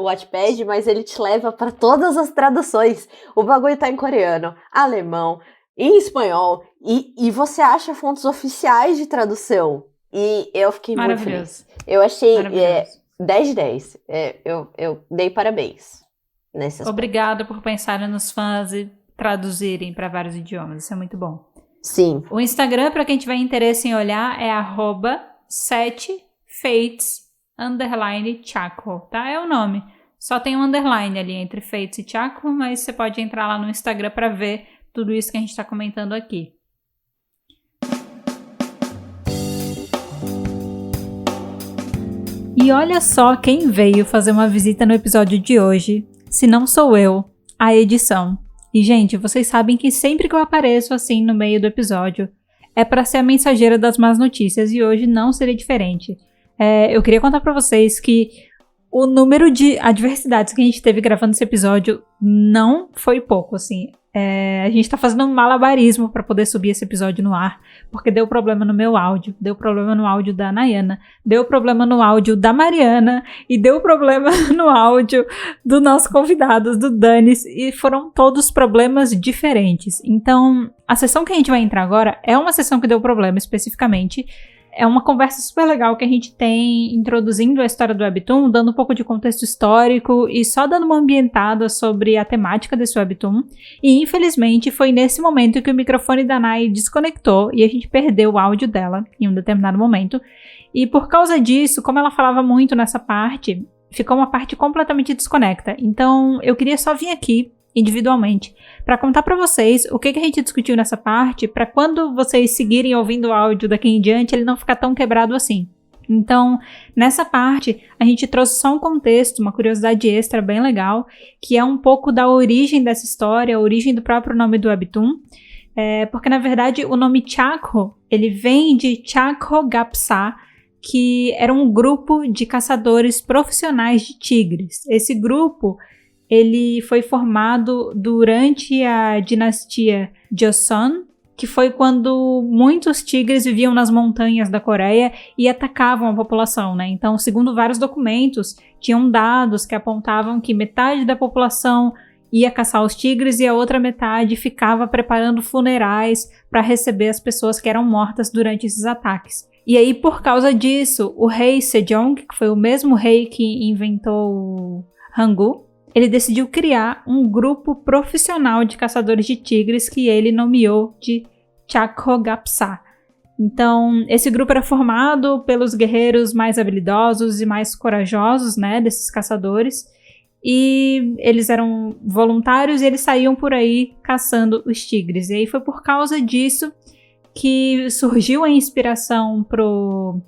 Speaker 3: Wattpad, mas ele te leva pra todas as traduções. O bagulho tá em coreano, alemão, em espanhol, e você acha fontes oficiais de tradução. E eu fiquei muito feliz. Eu achei 10 de 10. Eu dei parabéns nesse aspecto.
Speaker 1: Obrigada por pensarem nos fãs e traduzirem para vários idiomas. Isso é muito bom.
Speaker 3: Sim.
Speaker 1: O Instagram, para quem tiver interesse em olhar, é @7fates_Chaco, tá? É o nome. Só tem um underline ali entre Fates e Chaco, mas você pode entrar lá no Instagram para ver tudo isso que a gente está comentando aqui. E olha só quem veio fazer uma visita no episódio de hoje, se não sou eu, a edição. E, gente, vocês sabem que sempre que eu apareço assim no meio do episódio, é para ser a mensageira das más notícias, e hoje não seria diferente. Eu queria contar para vocês que o número de adversidades que a gente teve gravando esse episódio não foi pouco, assim. A gente tá fazendo um malabarismo pra poder subir esse episódio no ar, porque deu problema no meu áudio, deu problema no áudio da Nayana, deu problema no áudio da Mariana e deu problema no áudio do nosso convidado, do Danis, e foram todos problemas diferentes. Então, a sessão que a gente vai entrar agora é uma sessão que deu problema especificamente. É uma conversa super legal que a gente tem introduzindo a história do Webtoon, dando um pouco de contexto histórico e só dando uma ambientada sobre a temática desse Webtoon. E infelizmente foi nesse momento que o microfone da Nai desconectou e a gente perdeu o áudio dela em um determinado momento. E por causa disso, como ela falava muito nessa parte, ficou uma parte completamente desconecta. Então eu queria só vir aqui individualmente, para contar para vocês o que a gente discutiu nessa parte, para quando vocês seguirem ouvindo o áudio daqui em diante, ele não ficar tão quebrado assim. Então, nessa parte, a gente trouxe só um contexto, uma curiosidade extra bem legal, que é um pouco da origem dessa história, a origem do próprio nome do Webtoon, porque, na verdade, o nome Chaco, ele vem de Chaco Gapsa, que era um grupo de caçadores profissionais de tigres. Esse grupo ele foi formado durante a dinastia Joseon, que foi quando muitos tigres viviam nas montanhas da Coreia e atacavam a população, né? Então, segundo vários documentos, tinham dados que apontavam que metade da população ia caçar os tigres e a outra metade ficava preparando funerais para receber as pessoas que eram mortas durante esses ataques. E aí, por causa disso, o rei Sejong, que foi o mesmo rei que inventou o Hangul, ele decidiu criar um grupo profissional de caçadores de tigres que ele nomeou de Chaco Gapsa. Então, esse grupo era formado pelos guerreiros mais habilidosos e mais corajosos, né, desses caçadores. e eles eram voluntários e eles saíam por aí caçando os tigres. E aí foi por causa disso que surgiu a inspiração pro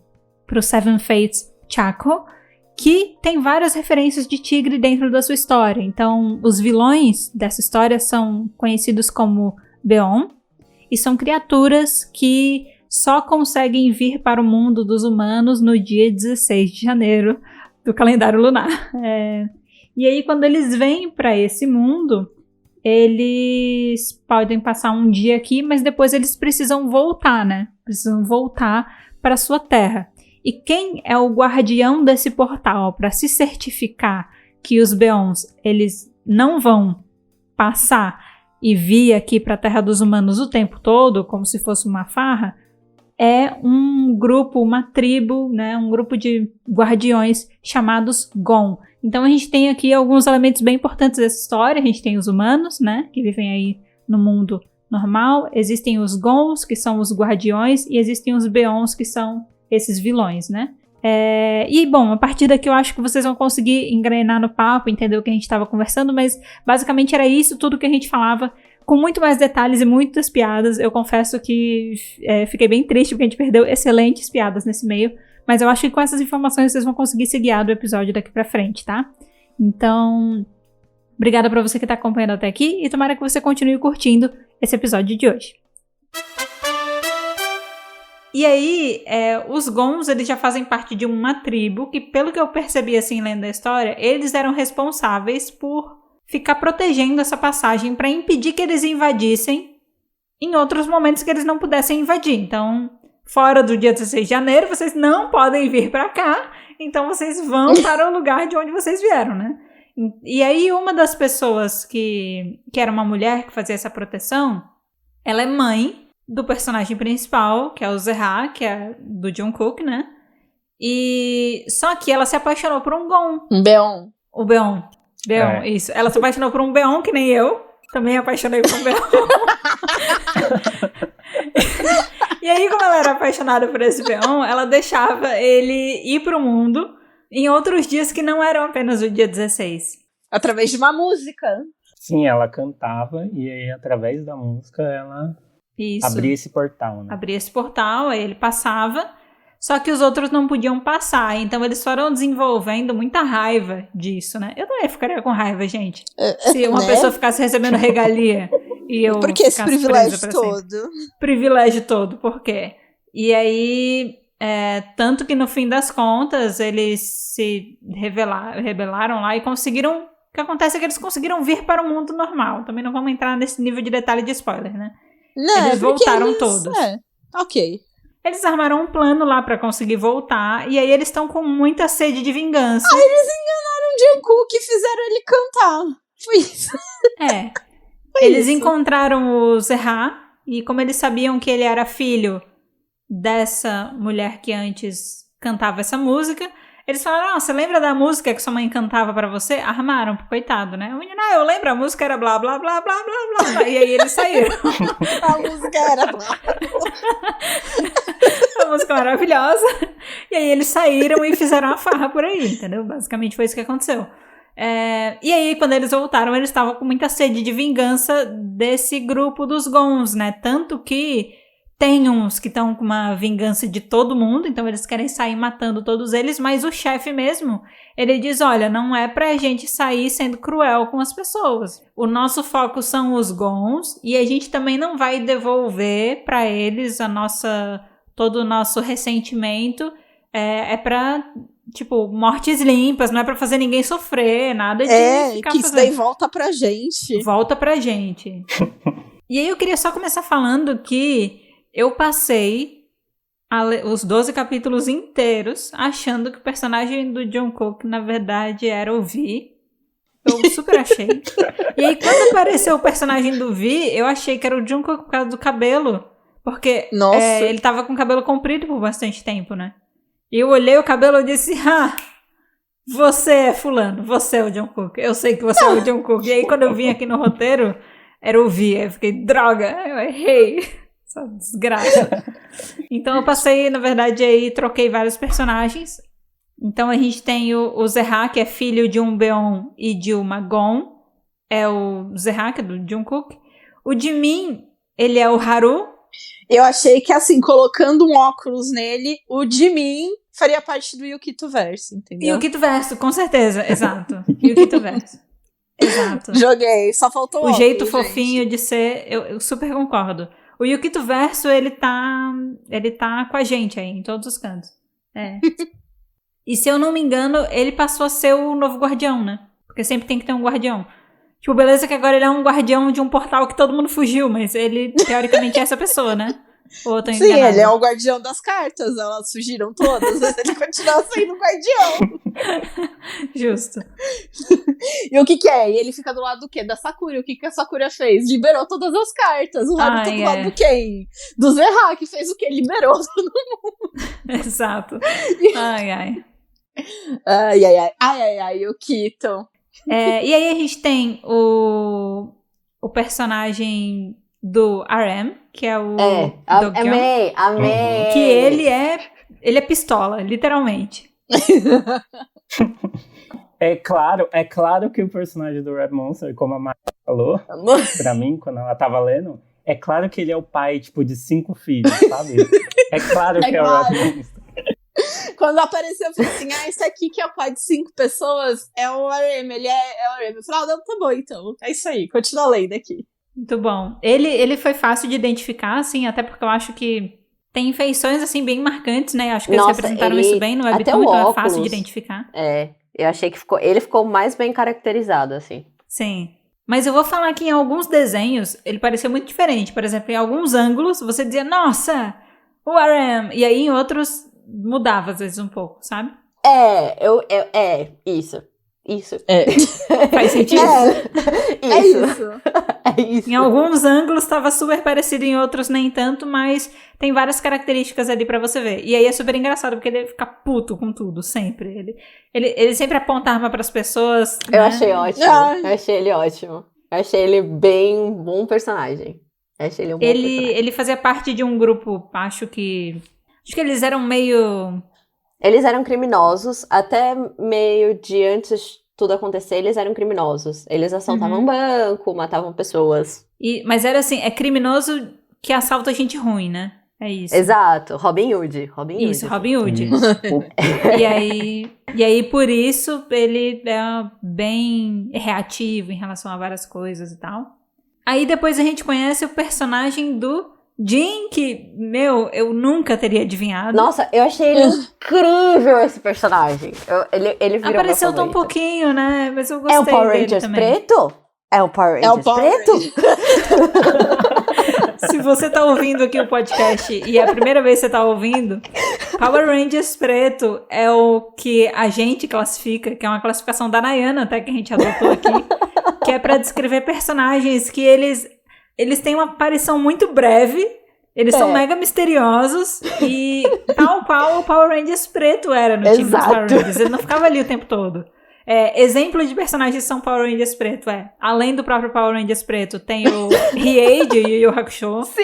Speaker 1: Seven Fates Chaco, que tem várias referências de tigre dentro da sua história. Então, os vilões dessa história são conhecidos como Beon, e são criaturas que só conseguem vir para o mundo dos humanos no dia 16 de janeiro do calendário lunar. E aí, quando eles vêm para esse mundo, eles podem passar um dia aqui, mas depois eles precisam voltar, né? Precisam voltar para sua terra. E quem é o guardião desse portal para se certificar que os Beons, eles não vão passar e vir aqui para a Terra dos Humanos o tempo todo, como se fosse uma farra, é um grupo, uma tribo, né, um grupo de guardiões chamados Gon. Então a gente tem aqui alguns elementos bem importantes dessa história. A gente tem os humanos, né, que vivem aí no mundo normal. Existem os Gons, que são os guardiões, e existem os Beons, que são esses vilões, né? E, bom, a partir daqui eu acho que vocês vão conseguir engrenar no papo, entender o que a gente estava conversando, mas basicamente era isso, tudo que a gente falava, com muito mais detalhes e muitas piadas. Eu confesso que fiquei bem triste porque a gente perdeu excelentes piadas nesse meio, mas eu acho que com essas informações vocês vão conseguir se guiar do episódio daqui pra frente, tá? Então, obrigada pra você que tá acompanhando até aqui e tomara que você continue curtindo esse episódio de hoje. E aí, os Gons, eles já fazem parte de uma tribo que, pelo que eu percebi assim lendo a história, eles eram responsáveis por ficar protegendo essa passagem para impedir que eles invadissem em outros momentos que eles não pudessem invadir. Então, fora do dia 16 de janeiro, vocês não podem vir para cá, então vocês vão para o lugar de onde vocês vieram, né? E aí, uma das pessoas que era uma mulher que fazia essa proteção, ela é mãe do personagem principal, que é o Zerha, que é do Jungkook, né? E só que ela se apaixonou por um Gon.
Speaker 4: Beon.
Speaker 1: O Beon, isso. Ela se apaixonou por um Beon, que nem eu. Também apaixonei por um Beon. E aí, como ela era apaixonada por esse Beon, ela deixava ele ir pro mundo em outros dias que não eram apenas o dia 16.
Speaker 4: Através de uma música.
Speaker 2: Sim, ela cantava e aí, através da música, ela...
Speaker 1: Isso.
Speaker 2: Abria esse portal, né?
Speaker 1: Abria esse portal, aí ele passava, só que os outros não podiam passar, então eles foram desenvolvendo muita raiva disso, né? Eu também ficaria com raiva, gente. Se uma pessoa ficasse recebendo regalia e eu
Speaker 4: porque esse privilégio todo.
Speaker 1: Privilégio todo, por quê? E aí, tanto que no fim das contas, eles se rebelaram lá e conseguiram... O que acontece é que eles conseguiram vir para o mundo normal. Também não vamos entrar nesse nível de detalhe de spoiler, né?
Speaker 4: Não,
Speaker 1: eles voltaram todos.
Speaker 4: Ok.
Speaker 1: Eles armaram um plano lá pra conseguir voltar. E aí eles estão com muita sede de vingança.
Speaker 4: Eles enganaram o Jungkook e fizeram ele cantar. Foi isso.
Speaker 1: Eles encontraram o Zerha. E como eles sabiam que ele era filho dessa mulher que antes cantava essa música, eles falaram, você lembra da música que sua mãe cantava pra você? Armaram, coitado, né? O menino, eu lembro, a música era blá, blá, blá, blá, blá, blá. E aí eles saíram.
Speaker 4: A música era blá.
Speaker 1: A música maravilhosa. E aí eles saíram e fizeram uma farra por aí, entendeu? Basicamente foi isso que aconteceu. E aí, quando eles voltaram, eles estavam com muita sede de vingança desse grupo dos Gons, né? Tanto que tem uns que estão com uma vingança de todo mundo, então eles querem sair matando todos eles, mas o chefe mesmo, ele diz, olha, não é pra gente sair sendo cruel com as pessoas. O nosso foco são os Gons, e a gente também não vai devolver pra eles todo o nosso ressentimento, pra, tipo, mortes limpas, não é pra fazer ninguém sofrer, nada de ficar
Speaker 4: que isso daí volta pra gente.
Speaker 1: Volta pra gente. E aí eu queria só começar falando que eu passei os 12 capítulos inteiros achando que o personagem do Jungkook, na verdade, era o V. Eu super achei. E aí, quando apareceu o personagem do V, eu achei que era o Jungkook por causa do cabelo. Porque ele tava com o cabelo comprido por bastante tempo, né? E eu olhei o cabelo e disse, você é fulano, você é o Jungkook. Eu sei que você é o Jungkook. E aí, quando eu vim aqui no roteiro, era o V. Aí eu fiquei, droga, eu errei. Essa desgraça. Então eu passei, na verdade, aí troquei vários personagens. Então a gente tem o Zerha, que é filho de um Beon e de uma Gon. É o Zerha, que é do Jungkook. O Jimin, ele é o Haru.
Speaker 4: Eu achei que, assim, colocando um óculos nele, o Jimin faria parte do Yukito-verso, entendeu?
Speaker 1: Yukito-verso, com certeza, exato. Yukito-verso. Exato.
Speaker 4: Joguei, só faltou
Speaker 1: o
Speaker 4: óculos,
Speaker 1: jeito
Speaker 4: gente.
Speaker 1: fofinho de ser, eu super concordo. O Yukito-verso, ele tá com a gente aí, em todos os cantos. É. E se eu não me engano, ele passou a ser o novo guardião, né? Porque sempre tem que ter um guardião. Tipo, beleza que agora ele é um guardião de um portal que todo mundo fugiu, mas ele, teoricamente, é essa pessoa, né? Ou eu tô enganada?
Speaker 4: Sim, ele é o guardião das cartas, elas fugiram todas, mas ele continua sendo guardião.
Speaker 1: Justo.
Speaker 4: E o que é? E ele fica do lado do quê? Da Sakura. O que a Sakura fez? Liberou todas as cartas. O Haru tá do lado do quem? Do Zerha, que fez o quê? Liberou todo mundo.
Speaker 1: Exato. Ai,
Speaker 4: o Kito.
Speaker 1: E aí a gente tem o personagem do RM, que é o
Speaker 3: Amei.
Speaker 1: Que ele é pistola, literalmente.
Speaker 2: É claro que o personagem do Red Monster, como a Mari falou, pra mim, quando ela tava lendo, é claro que ele é o pai, tipo, de 5 filhos, sabe? É claro que é o Red Monster.
Speaker 4: Quando apareceu, eu falei assim, esse aqui que é o pai de 5 pessoas é o RM, ele é o RM. Eu falei, não, tá bom então, é isso aí, continua lendo aqui.
Speaker 1: Muito bom. Ele foi fácil de identificar, assim, até porque eu acho que tem feições, assim, bem marcantes, né? Acho que eles representaram isso bem no Webtoon, então é fácil de identificar.
Speaker 3: Eu achei que ele ficou mais bem caracterizado, assim.
Speaker 1: Sim. Mas eu vou falar que em alguns desenhos ele parecia muito diferente. Por exemplo, em alguns ângulos você dizia, nossa, o RM. E aí em outros mudava às vezes um pouco, sabe?
Speaker 3: Isso.
Speaker 1: Faz sentido?
Speaker 3: É isso.
Speaker 1: Em alguns ângulos estava super parecido, em outros nem tanto, mas tem várias características ali pra você ver. E aí é super engraçado, porque ele fica puto com tudo, sempre. Ele sempre aponta a arma pras pessoas.
Speaker 3: Eu
Speaker 1: né?
Speaker 3: achei ótimo. Eu achei ele ótimo. Eu achei ele bem bom personagem. Eu achei ele um bom personagem.
Speaker 1: Ele fazia parte de um grupo, acho que eles eram meio...
Speaker 3: Eles eram criminosos, até meio de antes de tudo acontecer, eles eram criminosos. Eles assaltavam banco, matavam pessoas.
Speaker 1: Mas era assim, é criminoso que assalta gente ruim, né? É isso.
Speaker 3: Exato, Robin Hood.
Speaker 1: Isso, Robin Hood. E aí, por isso, ele é bem reativo em relação a várias coisas e tal. Aí depois a gente conhece o personagem do Jin, que, eu nunca teria adivinhado.
Speaker 3: Nossa, eu achei ele incrível, esse personagem. Ele virou
Speaker 1: apareceu tão pouquinho, né? Mas eu gostei
Speaker 3: dele também. É o Power Rangers preto? É o Power Rangers preto?
Speaker 1: Se você tá ouvindo aqui o podcast e é a primeira vez que você tá ouvindo, Power Rangers preto é o que a gente classifica, que é uma classificação da Nayana até que a gente adotou aqui, que é pra descrever personagens que eles têm uma aparição muito breve, eles são mega misteriosos e tal qual o Power Rangers preto era no time dos Power Rangers. Ele não ficava ali o tempo todo. Exemplo de personagens que são Power Rangers preto, além do próprio Power Rangers preto, tem o Riei de Yu Yu Hakusho.
Speaker 3: Sim!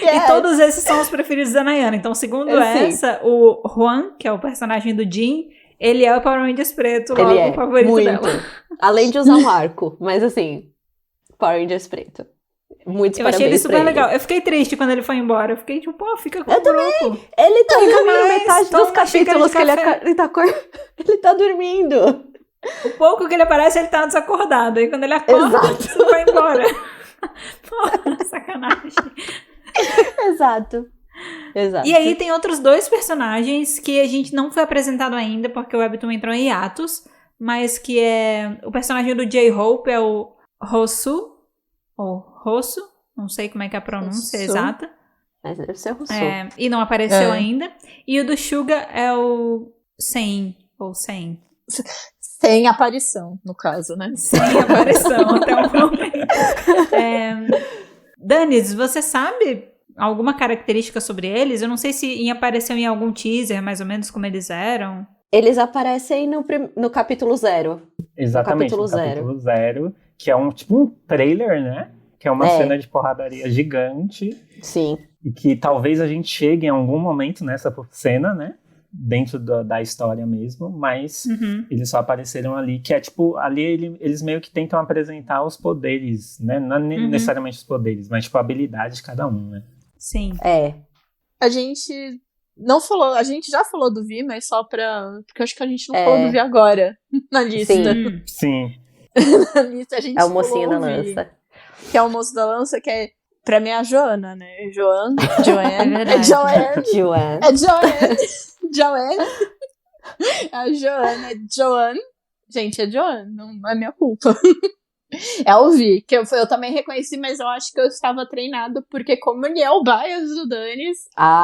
Speaker 1: E todos esses são os preferidos da Nayana. Então, segundo essa, o Juan, que é o personagem do Jin, ele é o Power Rangers preto, logo o favorito dela.
Speaker 3: Além de usar um arco, mas assim, Power Rangers preto. Muitos
Speaker 1: eu achei ele super legal. Eu fiquei triste quando ele foi embora. Eu fiquei tipo, fica com o grupo.
Speaker 3: Também. Ele tá dormindo metade dos capítulos que ele tá dormindo.
Speaker 1: O pouco que ele aparece, ele tá desacordado. Aí quando ele acorda, ele vai embora. Porra, sacanagem.
Speaker 3: Exato.
Speaker 1: E aí tem outros 2 personagens que a gente não foi apresentado ainda, porque o Webtoon entrou em hiatus, mas que é o personagem do J-Hope, é o Hosu, ou Rosso, não sei como é que é a pronúncia exata.
Speaker 3: Mas deve ser Rosso.
Speaker 1: E não apareceu ainda. E o do Suga é o Sen, ou Sen.
Speaker 4: Sem aparição, no caso, né?
Speaker 1: Sem aparição, até o momento. Danis, você sabe alguma característica sobre eles? Eu não sei se apareceu em algum teaser, mais ou menos como eles eram.
Speaker 3: Eles aparecem no capítulo 0.
Speaker 2: Exatamente, no capítulo 0, que é um trailer, né? Que é uma cena de porradaria gigante.
Speaker 3: Sim.
Speaker 2: E que talvez a gente chegue em algum momento nessa cena, né? dentro da história mesmo, mas eles só apareceram ali, que é tipo, ali eles meio que tentam apresentar os poderes, né? Não necessariamente os poderes, mas tipo a habilidade de cada um, né?
Speaker 1: Sim.
Speaker 4: A gente não falou, a gente já falou do Vi, mas só porque eu acho que a gente não falou do Vi agora, na lista.
Speaker 2: Sim.
Speaker 4: Na lista a gente
Speaker 3: é o mocinho da
Speaker 4: Vi,
Speaker 3: lança.
Speaker 4: que é o moço da lança, que é, pra mim, a Joana, né? Joanne.
Speaker 1: É
Speaker 4: Joanne. A Joana é Joanne. Gente, é Joanne, não é minha culpa. É o Vi, que eu também reconheci, mas eu acho que eu estava treinado, porque como ele é o bias do Danis,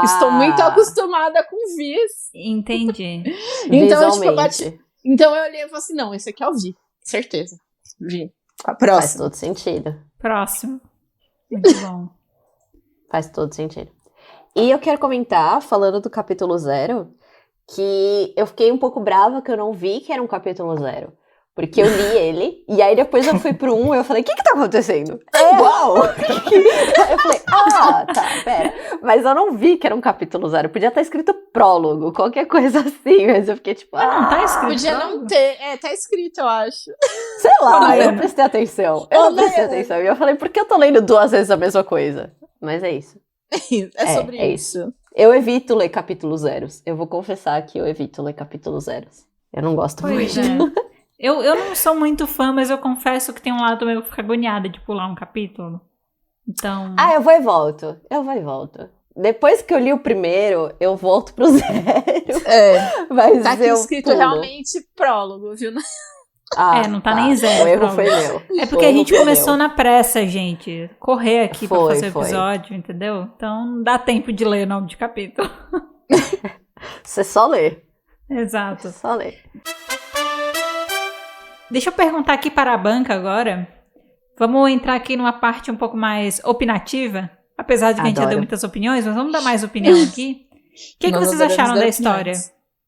Speaker 4: estou muito acostumada com Vis.
Speaker 1: Entendi.
Speaker 4: Então, tipo, então eu olhei e falei assim, não, esse aqui é o Vi, certeza. Vi. A próxima.
Speaker 3: Faz todo sentido.
Speaker 1: Próximo. Muito bom.
Speaker 3: Faz todo sentido. E eu quero comentar, falando do capítulo 0, que eu fiquei um pouco brava que eu não vi que era um capítulo 0. Porque eu li ele, e aí depois eu fui pro 1 e eu falei, o que tá acontecendo? Uau! Eu falei, tá, pera. Mas eu não vi que era um capítulo 0. Podia estar escrito prólogo, qualquer coisa assim, mas eu fiquei tipo,
Speaker 1: não tá escrito.
Speaker 4: Podia não ter, tá escrito, eu acho.
Speaker 3: Sei lá, eu prestei atenção. E eu falei, por que eu tô lendo 2 vezes a mesma coisa? Mas é isso.
Speaker 4: Sobre isso.
Speaker 3: Eu evito ler capítulos 0. Eu vou confessar que eu evito ler capítulos 0. Eu não gosto muito.
Speaker 1: Eu não sou muito fã, mas eu confesso que tem um lado meio que ficar agoniada de pular um capítulo. Então...
Speaker 3: eu vou e volto. Depois que eu li o primeiro, eu volto pro 0. Mas
Speaker 4: tá aqui escrito realmente prólogo, viu?
Speaker 1: Não tá nem 0.
Speaker 3: O erro foi meu.
Speaker 1: É porque a gente começou na pressa, gente. Correr aqui pra fazer o episódio, entendeu? Então não dá tempo de ler o nome de capítulo.
Speaker 3: Você só lê.
Speaker 1: Exato.
Speaker 3: Você só lê.
Speaker 1: Deixa eu perguntar aqui para a banca agora. Vamos entrar aqui numa parte um pouco mais opinativa. Apesar de que a gente já deu muitas opiniões, mas vamos dar mais opinião aqui. O que vocês acharam da história?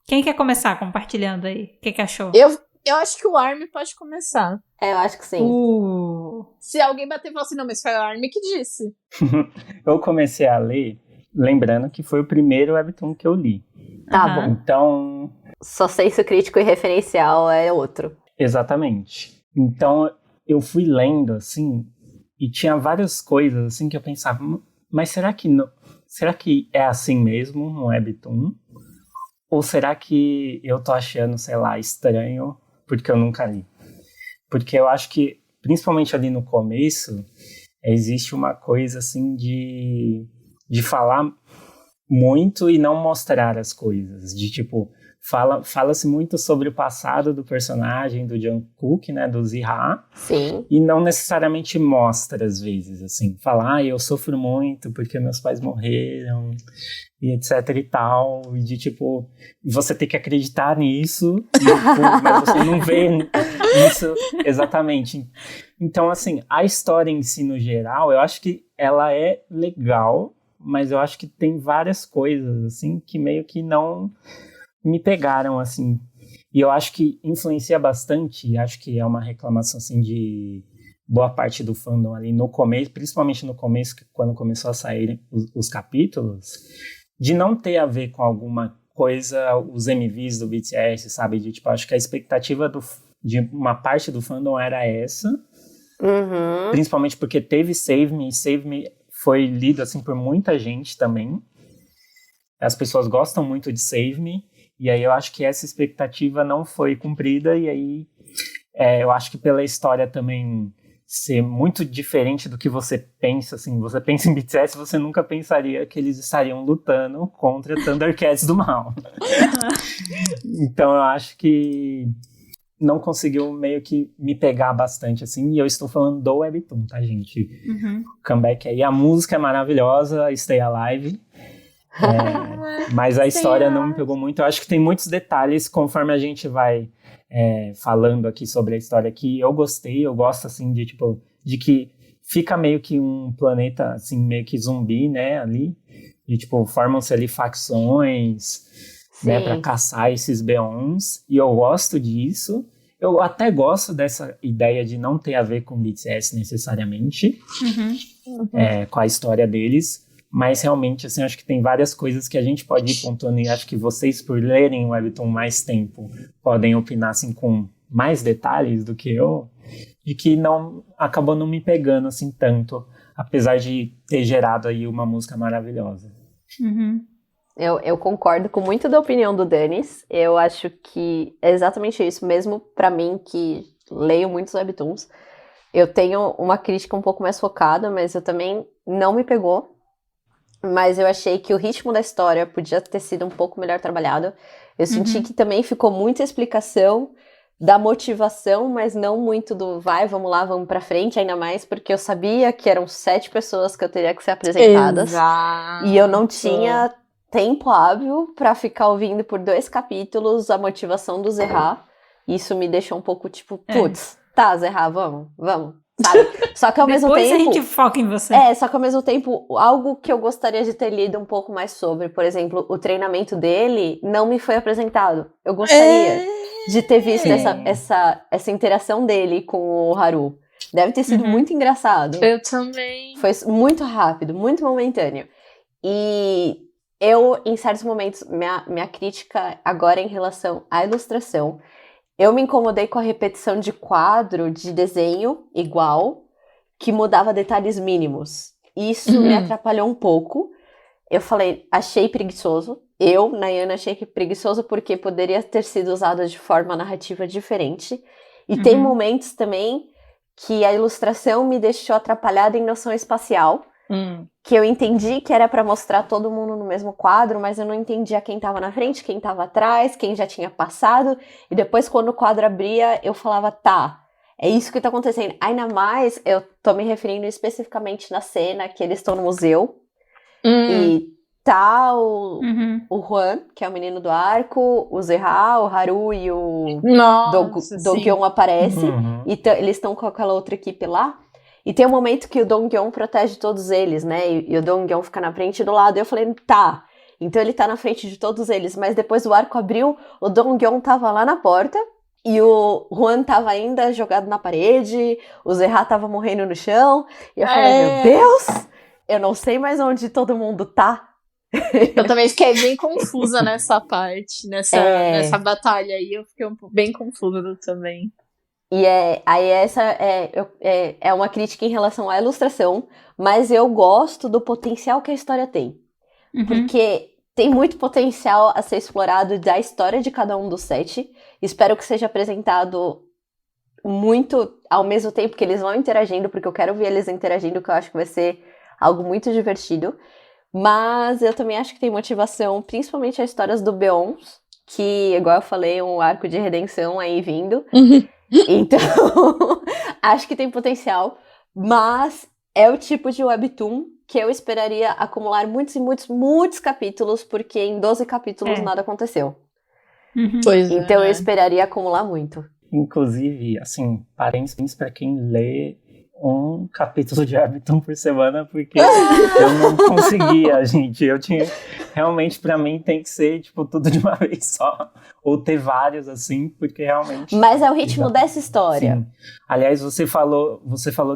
Speaker 1: Quem quer começar compartilhando aí? O que achou?
Speaker 4: Eu acho que o Armin pode começar.
Speaker 3: Eu acho que sim.
Speaker 4: Se alguém bater e falar assim, não, mas foi o Armin que disse.
Speaker 2: Eu comecei a ler, lembrando que foi o primeiro webtoon que eu li.
Speaker 3: Tá bom.
Speaker 2: Então...
Speaker 3: Só senso crítico e referencial é outro.
Speaker 2: Exatamente. Então, eu fui lendo, assim, e tinha várias coisas, assim, que eu pensava, mas será que é assim mesmo no webtoon? Ou será que eu tô achando, sei lá, estranho, porque eu nunca li? Porque eu acho que, principalmente ali no começo, existe uma coisa, assim, de falar muito e não mostrar as coisas, de, tipo... Fala-se muito sobre o passado do personagem do Jungkook, né, do Ziha.
Speaker 3: Sim.
Speaker 2: E não necessariamente mostra, às vezes, assim. Fala, eu sofro muito porque meus pais morreram, e etc e tal. E de, tipo, você tem que acreditar nisso, mas você não vê isso exatamente. Então, assim, a história em si, no geral, eu acho que ela é legal, mas eu acho que tem várias coisas, assim, que meio que não... me pegaram, assim, e eu acho que influencia bastante, acho que é uma reclamação, assim, de boa parte do fandom ali no começo, principalmente no começo, quando começou a sair os capítulos, de não ter a ver com alguma coisa, os MVs do BTS, sabe, de, tipo, acho que a expectativa de uma parte do fandom era essa, principalmente porque teve Save Me, e Save Me foi lido, assim, por muita gente também, as pessoas gostam muito de Save Me, e aí eu acho que essa expectativa não foi cumprida, e aí eu acho que pela história também ser muito diferente do que você pensa, assim, você pensa em BTS, você nunca pensaria que eles estariam lutando contra Thundercats do mal. Então eu acho que não conseguiu meio que me pegar bastante, assim, e eu estou falando do webtoon, tá, gente? Comeback aí, a música é maravilhosa, Stay Alive, mas a história não me pegou muito. Eu acho que tem muitos detalhes conforme a gente vai falando aqui sobre a história que eu gostei, eu gosto assim de tipo, de que fica meio que um planeta assim, meio que zumbi, né, ali, e tipo, formam-se ali facções, né, pra caçar esses Beons, e eu gosto disso. Eu até gosto dessa ideia de não ter a ver com BTS necessariamente, com a história deles. Mas realmente, assim, acho que tem várias coisas que a gente pode ir pontuando e acho que vocês, por lerem o Webtoon mais tempo, podem opinar, assim, com mais detalhes do que eu, e que acabou não me pegando, assim, tanto, apesar de ter gerado aí uma música maravilhosa.
Speaker 1: Uhum.
Speaker 3: Eu concordo com muito da opinião do Denis. Eu acho que é exatamente isso, mesmo pra mim, que leio muitos webtoons. Eu tenho uma crítica um pouco mais focada, mas eu também não me pegou. Mas eu achei que o ritmo da história podia ter sido um pouco melhor trabalhado. Eu senti que também ficou muita explicação da motivação, mas não muito do vai, vamos lá, vamos pra frente, ainda mais porque eu sabia que eram 7 pessoas que eu teria que ser apresentadas.
Speaker 4: Exato.
Speaker 3: E eu não tinha tempo hábil pra ficar ouvindo por 2 capítulos a motivação do Zerá. Isso me deixou um pouco tipo, putz, tá, Zerá, vamos, sabe? Só que ao mesmo tempo...
Speaker 1: Depois a gente foca em você.
Speaker 3: Só que ao mesmo tempo, algo que eu gostaria de ter lido um pouco mais sobre, por exemplo, o treinamento dele não me foi apresentado. Eu gostaria de ter visto essa interação dele com o Haru. Deve ter sido muito engraçado.
Speaker 4: Eu também.
Speaker 3: Foi muito rápido, muito momentâneo. E eu, em certos momentos, minha crítica agora em relação à ilustração, eu me incomodei com a repetição de quadro, de desenho igual, que mudava detalhes mínimos. Isso me atrapalhou um pouco. Eu falei, achei preguiçoso. Eu, Nayana, achei que preguiçoso porque poderia ter sido usado de forma narrativa diferente. E tem momentos também que a ilustração me deixou atrapalhada em noção espacial. Que eu entendi que era pra mostrar todo mundo no mesmo quadro, mas eu não entendia quem tava na frente, quem tava atrás, quem já tinha passado. E depois, quando o quadro abria, eu falava, tá, é isso que tá acontecendo. Ainda mais, eu tô me referindo especificamente na cena que eles estão no museu. E tá o Juan, que é o menino do arco, o Zerá, o Haru e o Dongyeon aparece. E eles estão com aquela outra equipe lá. E tem um momento que o Dongyeon protege todos eles, né? E o Dongyeon fica na frente e do lado. E eu falei, tá. Então ele tá na frente de todos eles. Mas depois o arco abriu, o Dongyeon tava lá na porta. E o Juan tava ainda jogado na parede. O Zerá tava morrendo no chão. E eu falei, meu Deus! Eu não sei mais onde todo mundo tá.
Speaker 4: Eu também fiquei bem confusa nessa parte. Nessa batalha aí. Eu fiquei bem confusa também.
Speaker 3: E essa é uma crítica em relação à ilustração, mas eu gosto do potencial que a história tem. Porque tem muito potencial a ser explorado da história de cada um dos 7. Espero que seja apresentado muito ao mesmo tempo que eles vão interagindo, porque eu quero ver eles interagindo, que eu acho que vai ser algo muito divertido. Mas eu também acho que tem motivação, principalmente as histórias do Beons, que, igual eu falei, um arco de redenção aí vindo. Então, acho que tem potencial, mas é o tipo de webtoon que eu esperaria acumular muitos e muitos capítulos, porque em 12 capítulos nada aconteceu. Então eu esperaria acumular muito.
Speaker 2: Inclusive, assim, parabéns pra quem lê um capítulo de webtoon por semana, porque eu não conseguia, gente. Eu tinha... Realmente, pra mim, tem que ser, tipo, tudo de uma vez só. Ou ter vários, assim, porque realmente...
Speaker 3: Mas é o ritmo dessa história.
Speaker 2: Sim. Aliás, você falou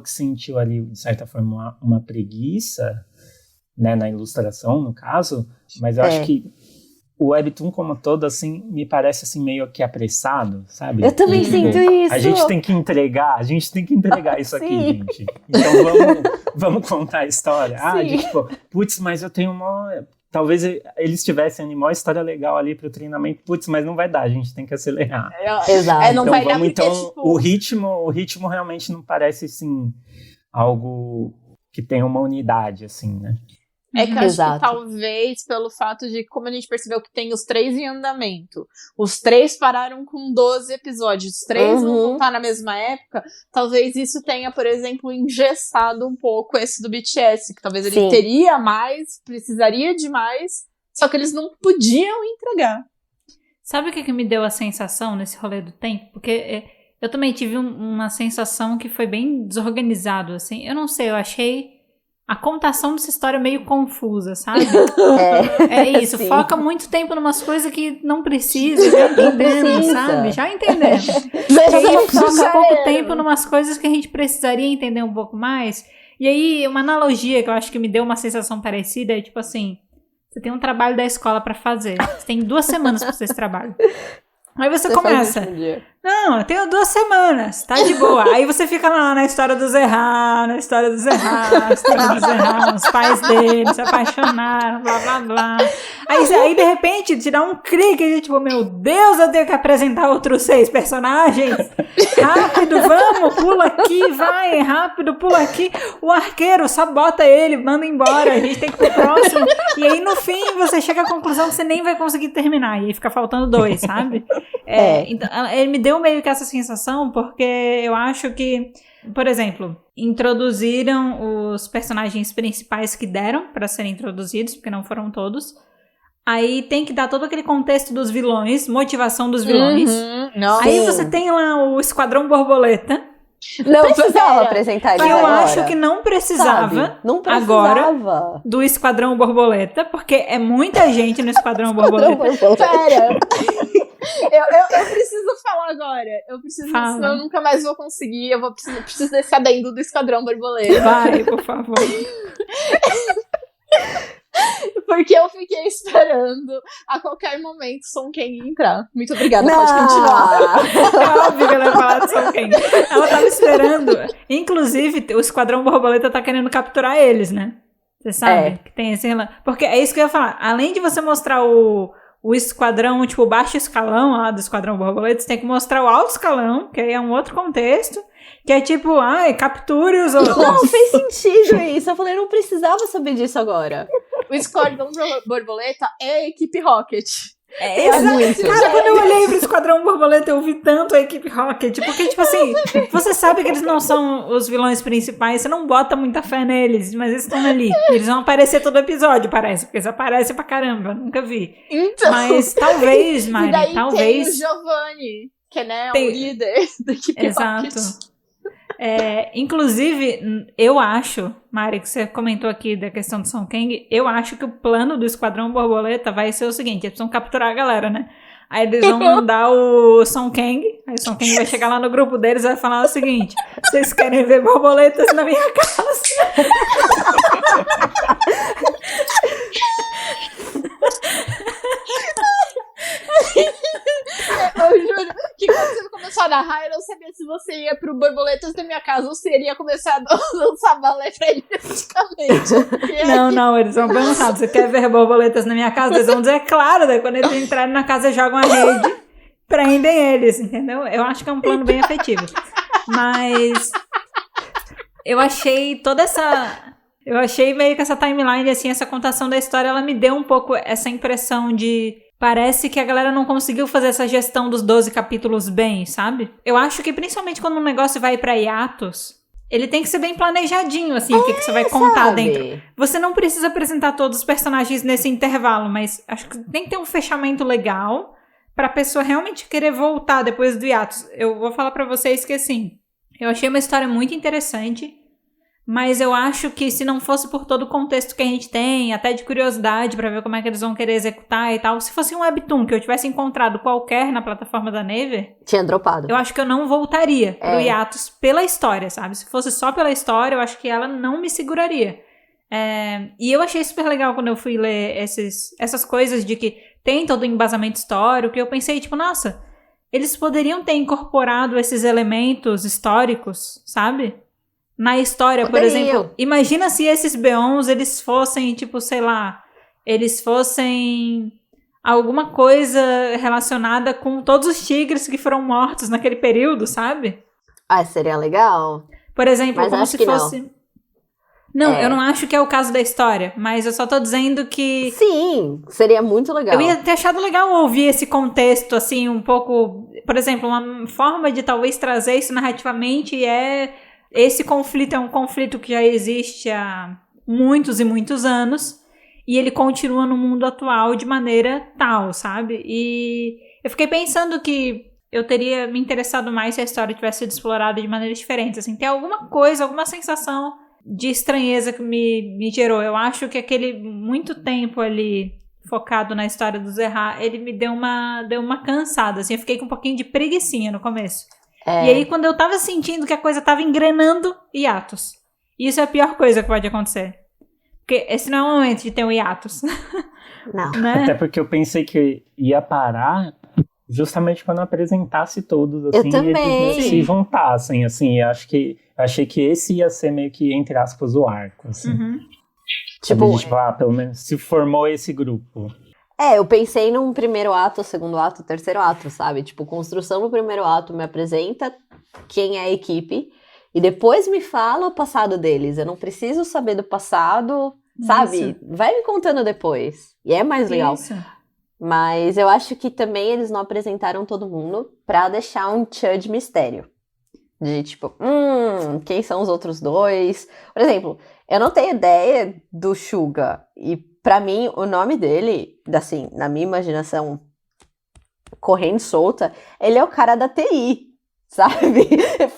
Speaker 2: que sentiu ali, de certa forma, uma preguiça, né, na ilustração, no caso. Mas eu acho que o webtoon como todo, assim, me parece, assim, meio que apressado, sabe?
Speaker 3: Eu também sinto isso.
Speaker 2: A gente tem que entregar isso aqui, gente. Então, vamos contar a história. Tipo, putz, mas eu tenho uma... Talvez eles tivessem uma história legal ali pro treinamento, putz, mas não vai dar, a gente tem que acelerar.
Speaker 3: Exato.
Speaker 4: Não
Speaker 2: então,
Speaker 4: vai dar porque,
Speaker 2: o ritmo realmente não parece, assim, algo que tem uma unidade, assim, né?
Speaker 4: É que eu acho que talvez pelo fato de, como a gente percebeu que tem os 3 em andamento, os 3 pararam com 12 episódios, os 3 vão contar na mesma época, talvez isso tenha, por exemplo, engessado um pouco esse do BTS, que talvez ele teria mais, precisaria de mais, só que eles não podiam entregar.
Speaker 1: Sabe o que me deu a sensação nesse rolê do tempo? Porque eu também tive uma sensação que foi bem desorganizado, assim. Eu não sei, eu achei a contação dessa história meio confusa, sabe? É isso, foca muito tempo em umas coisas que não precisa, já entendemos, sabe? Já entendemos. E aí foca pouco tempo em umas coisas que a gente precisaria entender um pouco mais. E aí, uma analogia que eu acho que me deu uma sensação parecida é tipo assim, você tem um trabalho da escola pra fazer, você tem 2 semanas pra fazer esse trabalho. Aí você começa, não, eu tenho 2 semanas, tá de boa. Aí você fica lá na história do Zerá, os pais dele se apaixonaram, blá, blá, blá. Aí de repente, te dá um clique e tipo, meu Deus, eu tenho que apresentar outros 6 personagens. Rápido, vamos, pula aqui, vai, rápido, pula aqui. O arqueiro, só bota ele, manda embora, a gente tem que ir pro próximo. E aí no fim, você chega à conclusão que você nem vai conseguir terminar. E aí fica faltando 2, sabe? Então, ele me deu meio que essa sensação, porque eu acho que, por exemplo, introduziram os personagens principais que deram pra serem introduzidos, porque não foram todos. Aí tem que dar todo aquele contexto dos vilões, motivação dos vilões. Aí você tem lá o Esquadrão Borboleta.
Speaker 3: Não precisava apresentar eles
Speaker 1: eu
Speaker 3: agora.
Speaker 1: acho que não precisava,
Speaker 3: não precisava
Speaker 1: agora do Esquadrão Borboleta, porque é muita gente no Esquadrão Borboleta.
Speaker 4: Pera! Eu preciso falar agora. Eu preciso, senão eu nunca mais vou conseguir. Eu preciso desse adendo do Esquadrão Borboleta.
Speaker 1: Vai, por favor.
Speaker 4: Porque eu fiquei esperando a qualquer momento Song Kang entrar. Muito obrigada, pode continuar.
Speaker 1: É óbvio que ela ia falar de Song Kang. Ela tava esperando. Inclusive, o Esquadrão Borboleta tá querendo capturar eles, né? Você sabe? Que tem esse... Porque é isso que eu ia falar. Além de você mostrar o esquadrão, tipo, o baixo escalão lá do Esquadrão Borboleta, você tem que mostrar o alto escalão, que aí é um outro contexto. Que é tipo, capture os outros.
Speaker 3: Não, fez sentido isso. Eu falei, não precisava saber disso agora.
Speaker 4: O Esquadrão Borboleta é a equipe Rocket.
Speaker 3: Muito.
Speaker 1: Cara, quando eu olhei pro Esquadrão Borboleta, eu vi tanto a equipe Rocket. Porque, tipo assim, você sabe que eles não são os vilões principais, você não bota muita fé neles, mas eles estão ali. Eles vão aparecer todo episódio, parece. Porque eles aparecem pra caramba, nunca vi.
Speaker 4: Então,
Speaker 1: mas talvez, Mari,
Speaker 4: e daí
Speaker 1: talvez.
Speaker 4: Tem o Giovanni, que é o líder da equipe Rocket.
Speaker 1: Exato. Inclusive, eu acho, Mari, que você comentou aqui da questão do Song Kang, eu acho que o plano do Esquadrão Borboleta vai ser o seguinte, eles precisam capturar a galera, né? Aí eles vão mandar o Song Kang, aí o Song Kang vai chegar lá no grupo deles e vai falar o seguinte, vocês querem ver borboletas na minha casa?
Speaker 4: Eu juro que quando você começou a narrar, eu não sabia se você ia pro Borboletas da Minha Casa ou se ele ia começar a dançar balé pra ele praticamente.
Speaker 1: Não, eles vão perguntar, você quer ver borboletas na minha casa? Eles vão dizer, claro, daí quando eles entrarem na casa, jogam a rede, prendem eles, entendeu? Eu acho que é um plano bem efetivo. Mas eu achei eu achei meio que essa timeline, assim, essa contação da história, ela me deu um pouco essa impressão de... Parece que a galera não conseguiu fazer essa gestão dos 12 capítulos bem, sabe? Eu acho que principalmente quando um negócio vai pra hiatos, ele tem que ser bem planejadinho, assim, o que você vai contar dentro. Você não precisa apresentar todos os personagens nesse intervalo, mas acho que tem que ter um fechamento legal pra pessoa realmente querer voltar depois do hiatus. Eu vou falar pra vocês que, assim, eu achei uma história muito interessante, mas eu acho que se não fosse por todo o contexto que a gente tem, até de curiosidade pra ver como é que eles vão querer executar e tal, se fosse um webtoon que eu tivesse encontrado qualquer na plataforma da Naver,
Speaker 3: tinha dropado.
Speaker 1: Eu acho que eu não voltaria pro hiatus pela história, sabe? Se fosse só pela história, eu acho que ela não me seguraria. E eu achei super legal quando eu fui ler essas coisas de que tem todo o embasamento histórico, e eu pensei, tipo, nossa, eles poderiam ter incorporado esses elementos históricos, sabe? Na história, por exemplo, imagina se esses Beons, eles fossem, tipo, sei lá, eles fossem alguma coisa relacionada com todos os tigres que foram mortos naquele período, sabe?
Speaker 3: Seria legal.
Speaker 1: Por exemplo,
Speaker 3: mas
Speaker 1: como se fosse... Não, eu não acho que é o caso da história, mas eu só tô dizendo que...
Speaker 3: Sim, seria muito legal.
Speaker 1: Eu ia ter achado legal ouvir esse contexto, assim, um pouco... Por exemplo, uma forma de talvez trazer isso narrativamente esse conflito é um conflito que já existe há muitos e muitos anos e ele continua no mundo atual de maneira tal, sabe? E eu fiquei pensando que eu teria me interessado mais se a história tivesse sido explorada de maneiras diferentes. Assim, tem alguma coisa, alguma sensação de estranheza que me gerou. Eu acho que aquele muito tempo ali focado na história do Zerá, ele me deu uma cansada. Assim, eu fiquei com um pouquinho de preguicinha no começo. E aí, quando eu tava sentindo que a coisa tava engrenando, hiatus. Isso é a pior coisa que pode acontecer. Porque esse não é o momento de ter um hiatus.
Speaker 3: Não.
Speaker 1: Né?
Speaker 2: Até porque eu pensei que ia parar justamente quando apresentasse todos, assim,
Speaker 3: Eu também.
Speaker 2: e eles se juntassem, assim. Achei que esse ia ser meio que, entre aspas, o arco, assim.
Speaker 1: Uhum.
Speaker 3: Tipo,
Speaker 2: pelo menos se formou esse grupo.
Speaker 3: eu pensei num primeiro ato, segundo ato, terceiro ato, sabe? Tipo, construção no primeiro ato me apresenta quem é a equipe e depois me fala o passado deles. Eu não preciso saber do passado, sabe?
Speaker 1: Isso.
Speaker 3: Vai me contando depois. E é mais legal.
Speaker 1: Isso.
Speaker 3: Mas eu acho que também eles não apresentaram todo mundo pra deixar um tchan de mistério. De tipo, quem são os outros dois? Por exemplo, eu não tenho ideia do Suga. E pra mim, o nome dele, assim, na minha imaginação, correndo solta, ele é o cara da TI, sabe?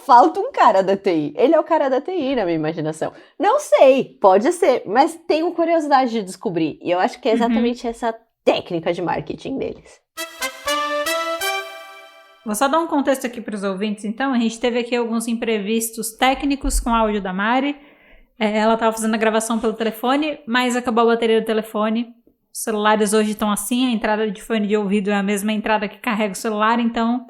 Speaker 3: Falta um cara da TI. Ele é o cara da TI na minha imaginação. Não sei, pode ser, mas tenho curiosidade de descobrir. E eu acho que é exatamente essa técnica de marketing deles.
Speaker 1: Vou só dar um contexto aqui para os ouvintes, então. A gente teve aqui alguns imprevistos técnicos com o áudio da Mari. Ela estava fazendo a gravação pelo telefone, mas acabou a bateria do telefone. Os celulares hoje estão assim, a entrada de fone de ouvido é a mesma entrada que carrega o celular, então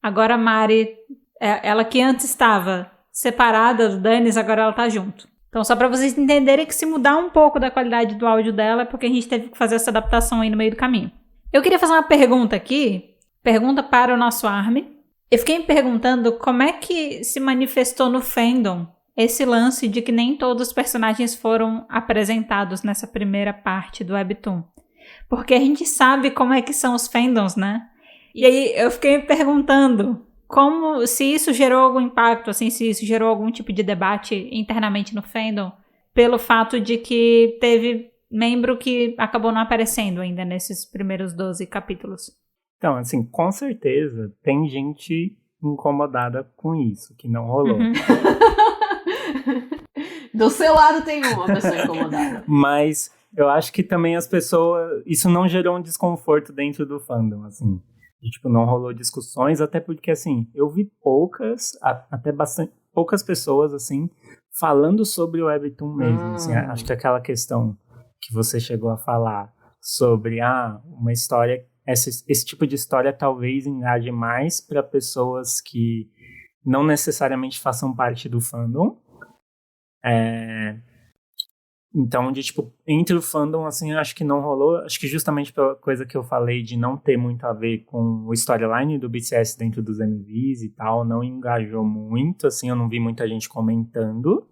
Speaker 1: agora a Mari, ela que antes estava separada do Danis, agora ela está junto. Então só para vocês entenderem que se mudar um pouco da qualidade do áudio dela é porque a gente teve que fazer essa adaptação aí no meio do caminho. Eu queria fazer uma pergunta aqui. Pergunta para o nosso Army. Eu fiquei me perguntando como é que se manifestou no fandom esse lance de que nem todos os personagens foram apresentados nessa primeira parte do Webtoon. Porque a gente sabe como é que são os fandoms, né? E aí eu fiquei me perguntando se isso gerou algum impacto, assim, se isso gerou algum tipo de debate internamente no fandom, pelo fato de que teve membro que acabou não aparecendo ainda nesses primeiros 12 capítulos.
Speaker 2: Então, assim, com certeza tem gente incomodada com isso, que não rolou.
Speaker 1: Uhum.
Speaker 3: Do seu lado tem uma pessoa incomodada.
Speaker 2: Mas eu acho que também as pessoas... Isso não gerou um desconforto dentro do fandom, assim. E, tipo, não rolou discussões, até porque, assim, eu vi poucas pessoas, assim, falando sobre o Webtoon mesmo. Assim, acho que aquela questão que você chegou a falar sobre, uma história... Esse tipo de história talvez engaje mais para pessoas que não necessariamente façam parte do fandom. Então, entre o fandom, assim, eu acho que não rolou. Acho que justamente pela coisa que eu falei de não ter muito a ver com o storyline do BTS dentro dos MVs e tal, não engajou muito, assim, eu não vi muita gente comentando.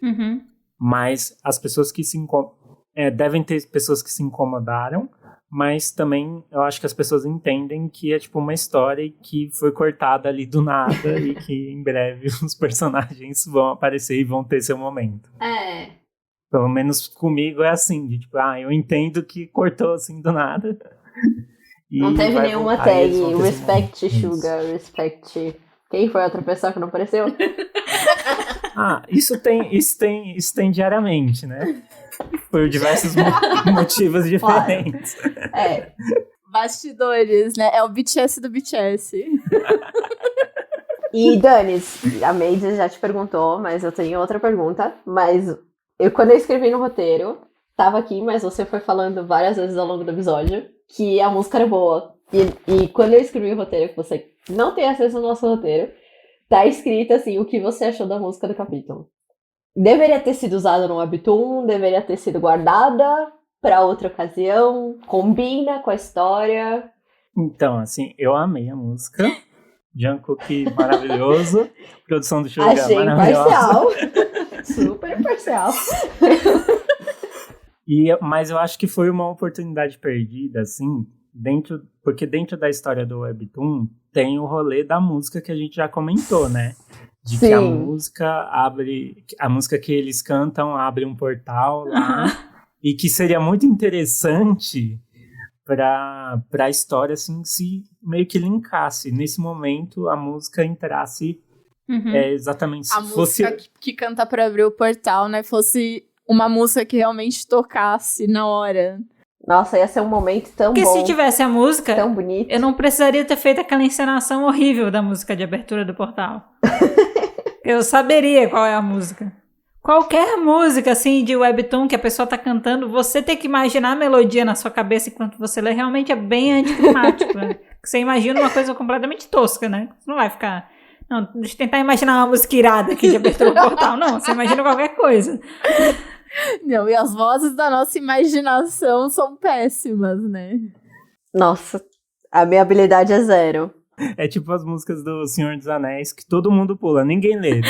Speaker 1: Uhum.
Speaker 2: Mas as pessoas que devem ter pessoas que se incomodaram. Mas também eu acho que as pessoas entendem que é tipo uma história que foi cortada ali do nada e que em breve os personagens vão aparecer e vão ter seu momento. Pelo menos comigo é assim, de tipo, eu entendo que cortou assim do nada.
Speaker 3: Não teve nenhuma tag, respect Suga, respect... Quem foi a outra pessoa que não apareceu?
Speaker 2: Isso tem diariamente, né? Por diversos motivos diferentes.
Speaker 4: Bastidores, né? É o BTS do BTS.
Speaker 3: E, Danis, a Maids já te perguntou, mas eu tenho outra pergunta. Mas quando eu escrevi no roteiro, tava aqui, mas você foi falando várias vezes ao longo do episódio que a música era boa. E quando eu escrevi o roteiro, que você não tem acesso ao nosso roteiro, tá escrito assim, o que você achou da música do capítulo. Deveria ter sido usada no Webtoon, deveria ter sido guardada para outra ocasião, combina com a história.
Speaker 2: Então, assim, eu amei a música. Jungkook maravilhoso, produção do Suga
Speaker 3: achei
Speaker 2: maravilhosa.
Speaker 3: imparcial, super imparcial.
Speaker 2: Mas eu acho que foi uma oportunidade perdida, assim, porque dentro da história do Webtoon tem o rolê da música que a gente já comentou, né? De que a música que eles cantam abre um portal lá, e que seria muito interessante para a história, assim, se meio que linkasse. Nesse momento, a música entrasse exatamente...
Speaker 4: A música que canta para abrir o portal, né, fosse uma música que realmente tocasse na hora.
Speaker 3: Nossa, ia ser um momento tão bom.
Speaker 1: Porque se tivesse a música,
Speaker 3: tão bonito,
Speaker 1: eu não precisaria ter feito aquela encenação horrível da música de abertura do portal. Eu saberia qual é a música. Qualquer música, assim, de webtoon que a pessoa tá cantando, você ter que imaginar a melodia na sua cabeça enquanto você lê, realmente é bem anticlimático, né? Você imagina uma coisa completamente tosca, né? Você não vai ficar... Não, deixa eu tentar imaginar uma música irada aqui de abertura do portal. Não, você imagina qualquer coisa.
Speaker 4: Não, e as vozes da nossa imaginação são péssimas, né?
Speaker 3: Nossa, a minha habilidade é 0.
Speaker 2: É tipo as músicas do Senhor dos Anéis, que todo mundo pula, ninguém lê.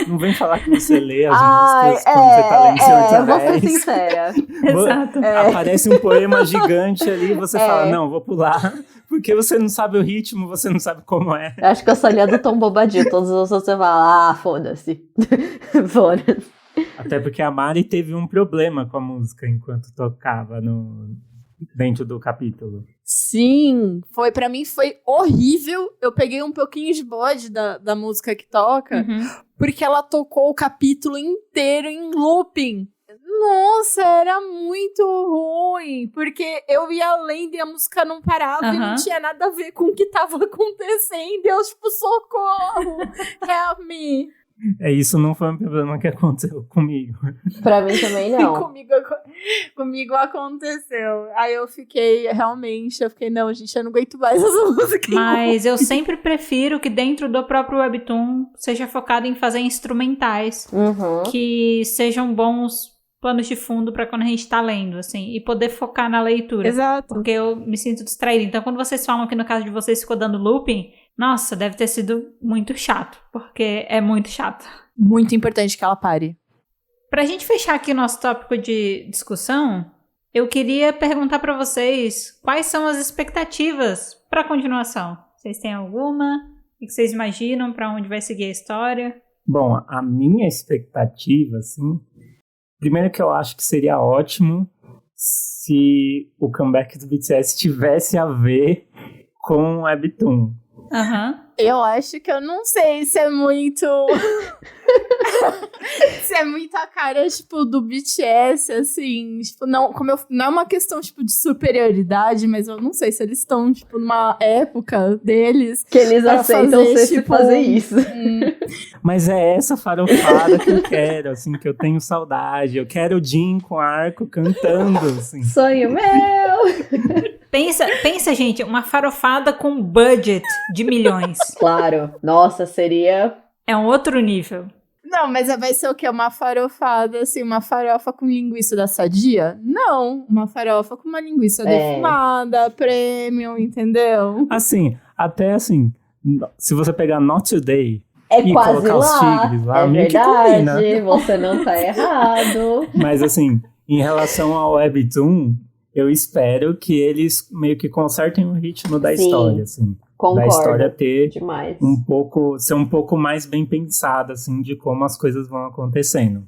Speaker 2: Não vem falar que você lê as músicas quando você tá lendo Senhor dos Anéis.
Speaker 3: Vou ser sincera.
Speaker 1: Exato.
Speaker 2: Aparece um poema gigante ali e você fala, não, vou pular. Porque você não sabe o ritmo, você não sabe como é.
Speaker 3: Eu acho que eu sou ali a do Tom Bobadil. Todos os outros você fala, foda-se. Foda-se.
Speaker 2: Até porque a Mari teve um problema com a música enquanto tocava dentro do capítulo.
Speaker 4: Sim, pra mim foi horrível. Eu peguei um pouquinho de bode da música que toca, porque ela tocou o capítulo inteiro em looping. Nossa, era muito ruim, porque eu ia lendo e a música não parava e não tinha nada a ver com o que tava acontecendo. Eu, tipo, socorro, help me.
Speaker 2: Isso não foi um problema que aconteceu comigo.
Speaker 3: Pra mim também não.
Speaker 4: Comigo aconteceu. Aí eu fiquei, não, gente, eu não aguento mais essa música.
Speaker 1: Mas eu sempre prefiro que dentro do próprio webtoon seja focado em fazer instrumentais que sejam bons planos de fundo pra quando a gente tá lendo, assim, e poder focar na leitura.
Speaker 4: Exato.
Speaker 1: Porque eu me sinto distraída. Então, quando vocês falam que no caso de vocês ficou dando looping, nossa, deve ter sido muito chato, porque é muito chato.
Speaker 4: Muito importante que ela pare.
Speaker 1: Pra gente fechar aqui o nosso tópico de discussão, eu queria perguntar pra vocês quais são as expectativas pra continuação. Vocês têm alguma? O que vocês imaginam pra onde vai seguir a história?
Speaker 2: Bom, a minha expectativa, assim... Primeiro que eu acho que seria ótimo se o comeback do BTS tivesse a ver com o webtoon.
Speaker 4: Eu acho que eu não sei se é muito... se é muito a cara, tipo, do BTS, assim, tipo, não é uma questão, tipo, de superioridade, mas eu não sei se eles estão, tipo, numa época deles...
Speaker 3: Que eles aceitam fazer isso.
Speaker 2: Mas é essa farofada que eu quero, assim, que eu tenho saudade. Eu quero o Jin com arco cantando, assim.
Speaker 3: Sonho meu!
Speaker 1: Pensa, gente, uma farofada com budget de milhões.
Speaker 3: Claro. Nossa, seria...
Speaker 1: É um outro nível.
Speaker 4: Não, mas vai ser o quê? Uma farofada, assim, uma farofa com linguiça da Sadia? Não, uma farofa com uma linguiça defumada, premium, entendeu?
Speaker 2: Assim, até assim, se você pegar Not Today
Speaker 3: e
Speaker 2: quase
Speaker 3: colocar
Speaker 2: os tigres lá, meio que combina.
Speaker 3: Você não tá errado.
Speaker 2: Mas assim, em relação ao webtoon, eu espero que eles meio que consertem o ritmo da história, assim.
Speaker 3: Concordo.
Speaker 2: Da história ter
Speaker 3: demais.
Speaker 2: ser um pouco mais bem pensada, assim, de como as coisas vão acontecendo.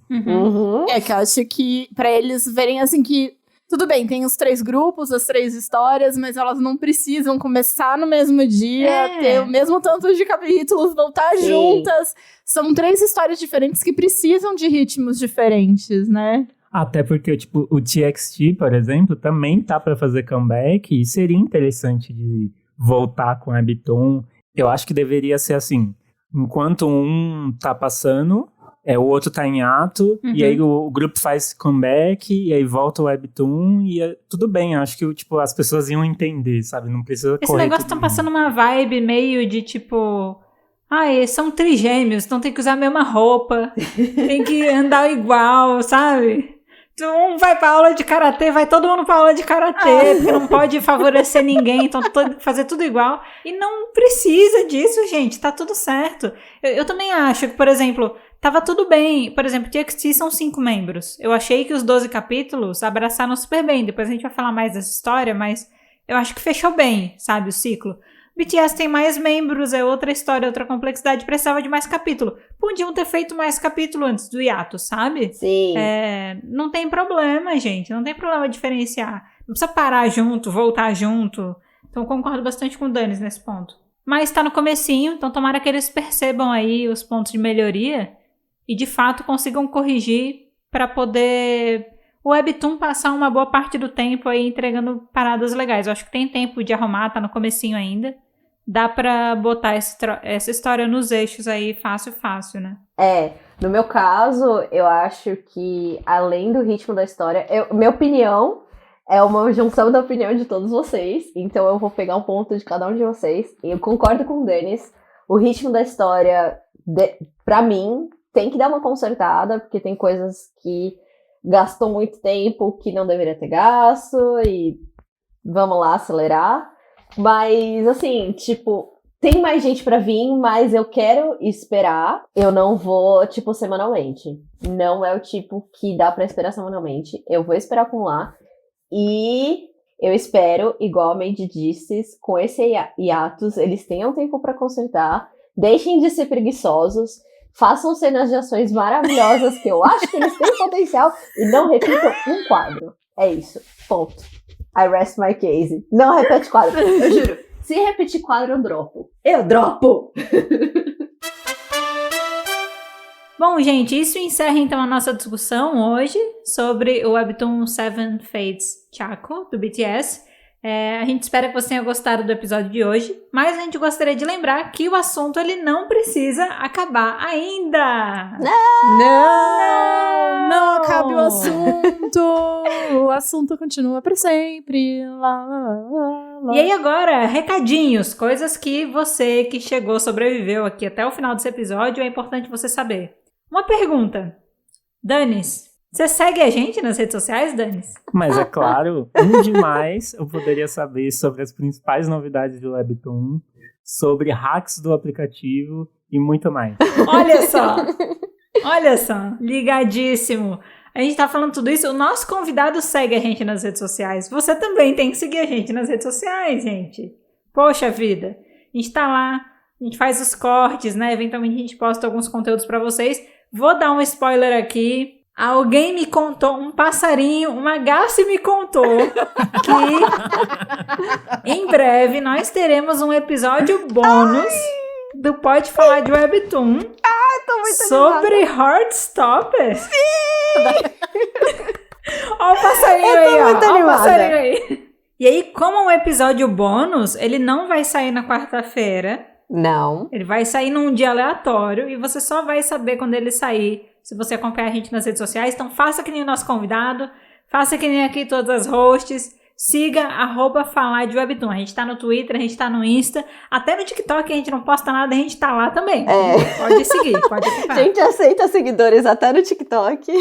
Speaker 4: É que eu acho que pra eles verem, assim, que tudo bem, tem os 3 grupos, as 3 histórias, mas elas não precisam começar no mesmo dia, ter o mesmo tanto de capítulos, voltar juntas. São 3 histórias diferentes que precisam de ritmos diferentes, né?
Speaker 2: Até porque, tipo, o TXT, por exemplo, também tá pra fazer comeback e seria interessante de voltar com a webtoon. Eu acho que deveria ser assim, enquanto um tá passando, o outro tá em ato, e aí o grupo faz comeback, e aí volta o webtoon, e tudo bem, acho que tipo, as pessoas iam entender, sabe? Não precisa
Speaker 1: Esse negócio tá passando uma vibe meio de tipo... são trigêmeos, então tem que usar a mesma roupa, tem que andar igual, sabe? Um vai pra aula de karatê, vai todo mundo pra aula de karatê, porque não pode favorecer ninguém, então tem que fazer tudo igual. E não precisa disso, gente, tá tudo certo. Eu também acho que, por exemplo, tava tudo bem. Por exemplo, TXT são 5 membros. Eu achei que os 12 capítulos abraçaram super bem. Depois a gente vai falar mais dessa história, mas eu acho que fechou bem, sabe, o ciclo. BTS tem mais membros, é outra história, outra complexidade, precisava de mais capítulo. Podiam ter feito mais capítulo antes do hiato, sabe?
Speaker 3: Sim.
Speaker 1: Não tem problema, gente, não tem problema diferenciar. Não precisa parar junto, voltar junto. Então eu concordo bastante com o Danis nesse ponto. Mas tá no comecinho, então tomara que eles percebam aí os pontos de melhoria e de fato consigam corrigir para poder o webtoon passar uma boa parte do tempo aí entregando paradas legais. Eu acho que tem tempo de arrumar, tá no comecinho ainda. Dá pra botar essa história nos eixos aí fácil, né?
Speaker 3: No meu caso, eu acho que, além do ritmo da história, minha opinião é uma junção da opinião de todos vocês. Então eu vou pegar um ponto de cada um de vocês. E eu concordo com o Denis. O ritmo da história, pra mim, tem que dar uma consertada, porque tem coisas que gastou muito tempo que não deveria ter gasto. E vamos lá acelerar. Mas, assim, tipo, tem mais gente pra vir, mas eu quero esperar. Eu não vou, tipo, semanalmente. Não é o tipo que dá pra esperar semanalmente. Eu vou esperar acumular. E eu espero, igual a Mandy disse, com esse hiatus, eles tenham tempo pra consertar. Deixem de ser preguiçosos. Façam cenas de ações maravilhosas, que eu acho que eles têm potencial. E não repitam um quadro. É isso. Ponto. I rest my case. Não repete quadro. Eu juro. Se repetir quadro, eu dropo. Eu dropo!
Speaker 1: Bom, gente, isso encerra então a nossa discussão hoje sobre o Webtoon Seven Fates Chaco, do BTS. A gente espera que você tenha gostado do episódio de hoje, mas a gente gostaria de lembrar que o assunto ele não precisa acabar ainda!
Speaker 4: Não acabe o assunto! O assunto continua para sempre. Lá, lá, lá.
Speaker 1: E aí agora, recadinhos, coisas que você que chegou, sobreviveu aqui até o final desse episódio, é importante você saber. Uma pergunta. Danis, você segue a gente nas redes sociais, Danis?
Speaker 2: Mas é claro, demais eu poderia saber sobre as principais novidades do Webtoon, sobre hacks do aplicativo e muito mais.
Speaker 1: Olha só, ligadíssimo. A gente tá falando tudo isso, o nosso convidado segue a gente nas redes sociais. Você também tem que seguir a gente nas redes sociais, gente. Poxa vida, a gente tá lá, a gente faz os cortes, né? Eventualmente a gente posta alguns conteúdos pra vocês. Vou dar um spoiler aqui. Alguém me contou, um passarinho, uma Gassi me contou que em breve nós teremos um episódio bônus do Pode Falar de Webtoon sobre Heartstopper. Sim! Olha o passarinho aí, ó. Olha o passarinho aí. E aí, como é um episódio bônus, ele não vai sair na quarta-feira.
Speaker 3: Não.
Speaker 1: Ele vai sair num dia aleatório e você só vai saber quando ele sair se você acompanhar a gente nas redes sociais. Então faça que nem o nosso convidado, faça que nem aqui todas as hosts, siga @falar de Webtoon. A gente tá no Twitter, a gente tá no Insta, até no TikTok a gente não posta nada, a gente tá lá também. Pode seguir, pode acompanhar.
Speaker 3: A gente aceita seguidores até no TikTok.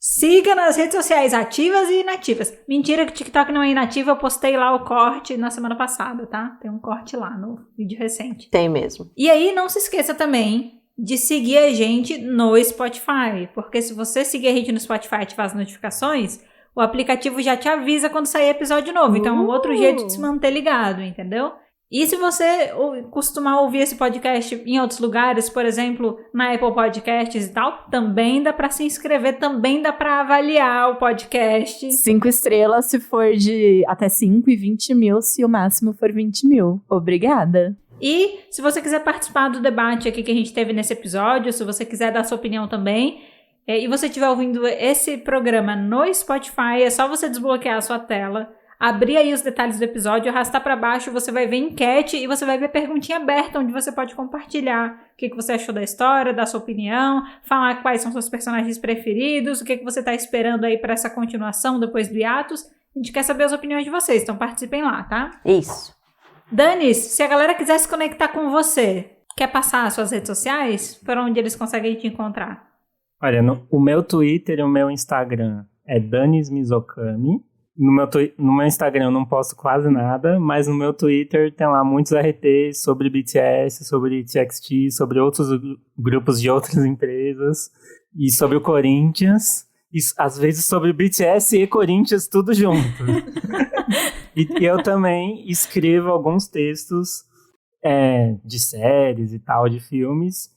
Speaker 1: Siga nas redes sociais ativas e inativas. Mentira que o TikTok não é inativo, eu postei lá o corte na semana passada, tá? Tem um corte lá no vídeo recente.
Speaker 3: Tem mesmo.
Speaker 1: E aí, não se esqueça também de seguir a gente no Spotify, porque se você seguir a gente no Spotify e ativar as notificações, o aplicativo já te avisa quando sair episódio novo. Então é um outro jeito de se manter ligado, entendeu? E se você costumar ouvir esse podcast em outros lugares, por exemplo, na Apple Podcasts e tal, também dá pra se inscrever, também dá pra avaliar o podcast.
Speaker 4: 5 estrelas se for de até 5 e 20 mil se o máximo for 20 mil. Obrigada.
Speaker 1: E se você quiser participar do debate aqui que a gente teve nesse episódio, se você quiser dar sua opinião também, e você estiver ouvindo esse programa no Spotify, é só você desbloquear a sua tela, abrir aí os detalhes do episódio, arrastar para baixo, você vai ver enquete e você vai ver perguntinha aberta, onde você pode compartilhar o que você achou da história, dar sua opinião, falar quais são seus personagens preferidos, o que você tá esperando aí para essa continuação depois do hiatus. A gente quer saber as opiniões de vocês, então participem lá, tá?
Speaker 3: Isso.
Speaker 1: Danis, se a galera quiser se conectar com você, quer passar as suas redes sociais? Por onde eles conseguem te encontrar?
Speaker 2: Olha, o meu Twitter e o meu Instagram é Danis Mizokami. No meu Instagram eu não posto quase nada, mas no meu Twitter tem lá muitos RTs sobre BTS, sobre TXT, sobre outros grupos de outras empresas, e sobre o Corinthians, e às vezes sobre BTS e Corinthians, tudo junto. E eu também escrevo alguns textos de séries e tal, de filmes,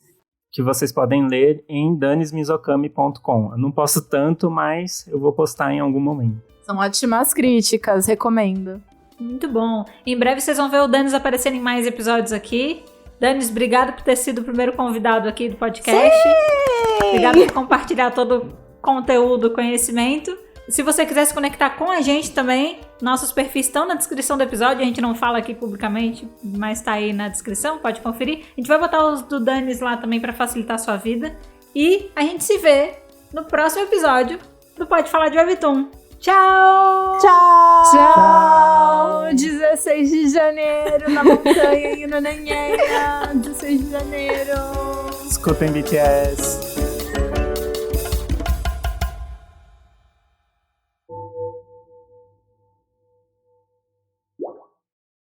Speaker 2: que vocês podem ler em danismizokami.com. Eu não posto tanto, mas eu vou postar em algum momento.
Speaker 4: São ótimas críticas, recomendo.
Speaker 1: Muito bom. Em breve vocês vão ver o Danis aparecendo em mais episódios aqui. Danis, obrigado por ter sido o primeiro convidado aqui do podcast. Sim! Obrigado por compartilhar todo o conteúdo, conhecimento. Se você quiser se conectar com a gente também, nossos perfis estão na descrição do episódio. A gente não fala aqui publicamente, mas tá aí na descrição, pode conferir. A gente vai botar os do Danis lá também para facilitar a sua vida. E a gente se vê no próximo episódio do Pode Falar de Webtoon. Tchau!
Speaker 3: Tchau!
Speaker 4: Tchau! 16 de janeiro, na montanha, em Nananheia. 16 de janeiro.
Speaker 2: Escutem BTS.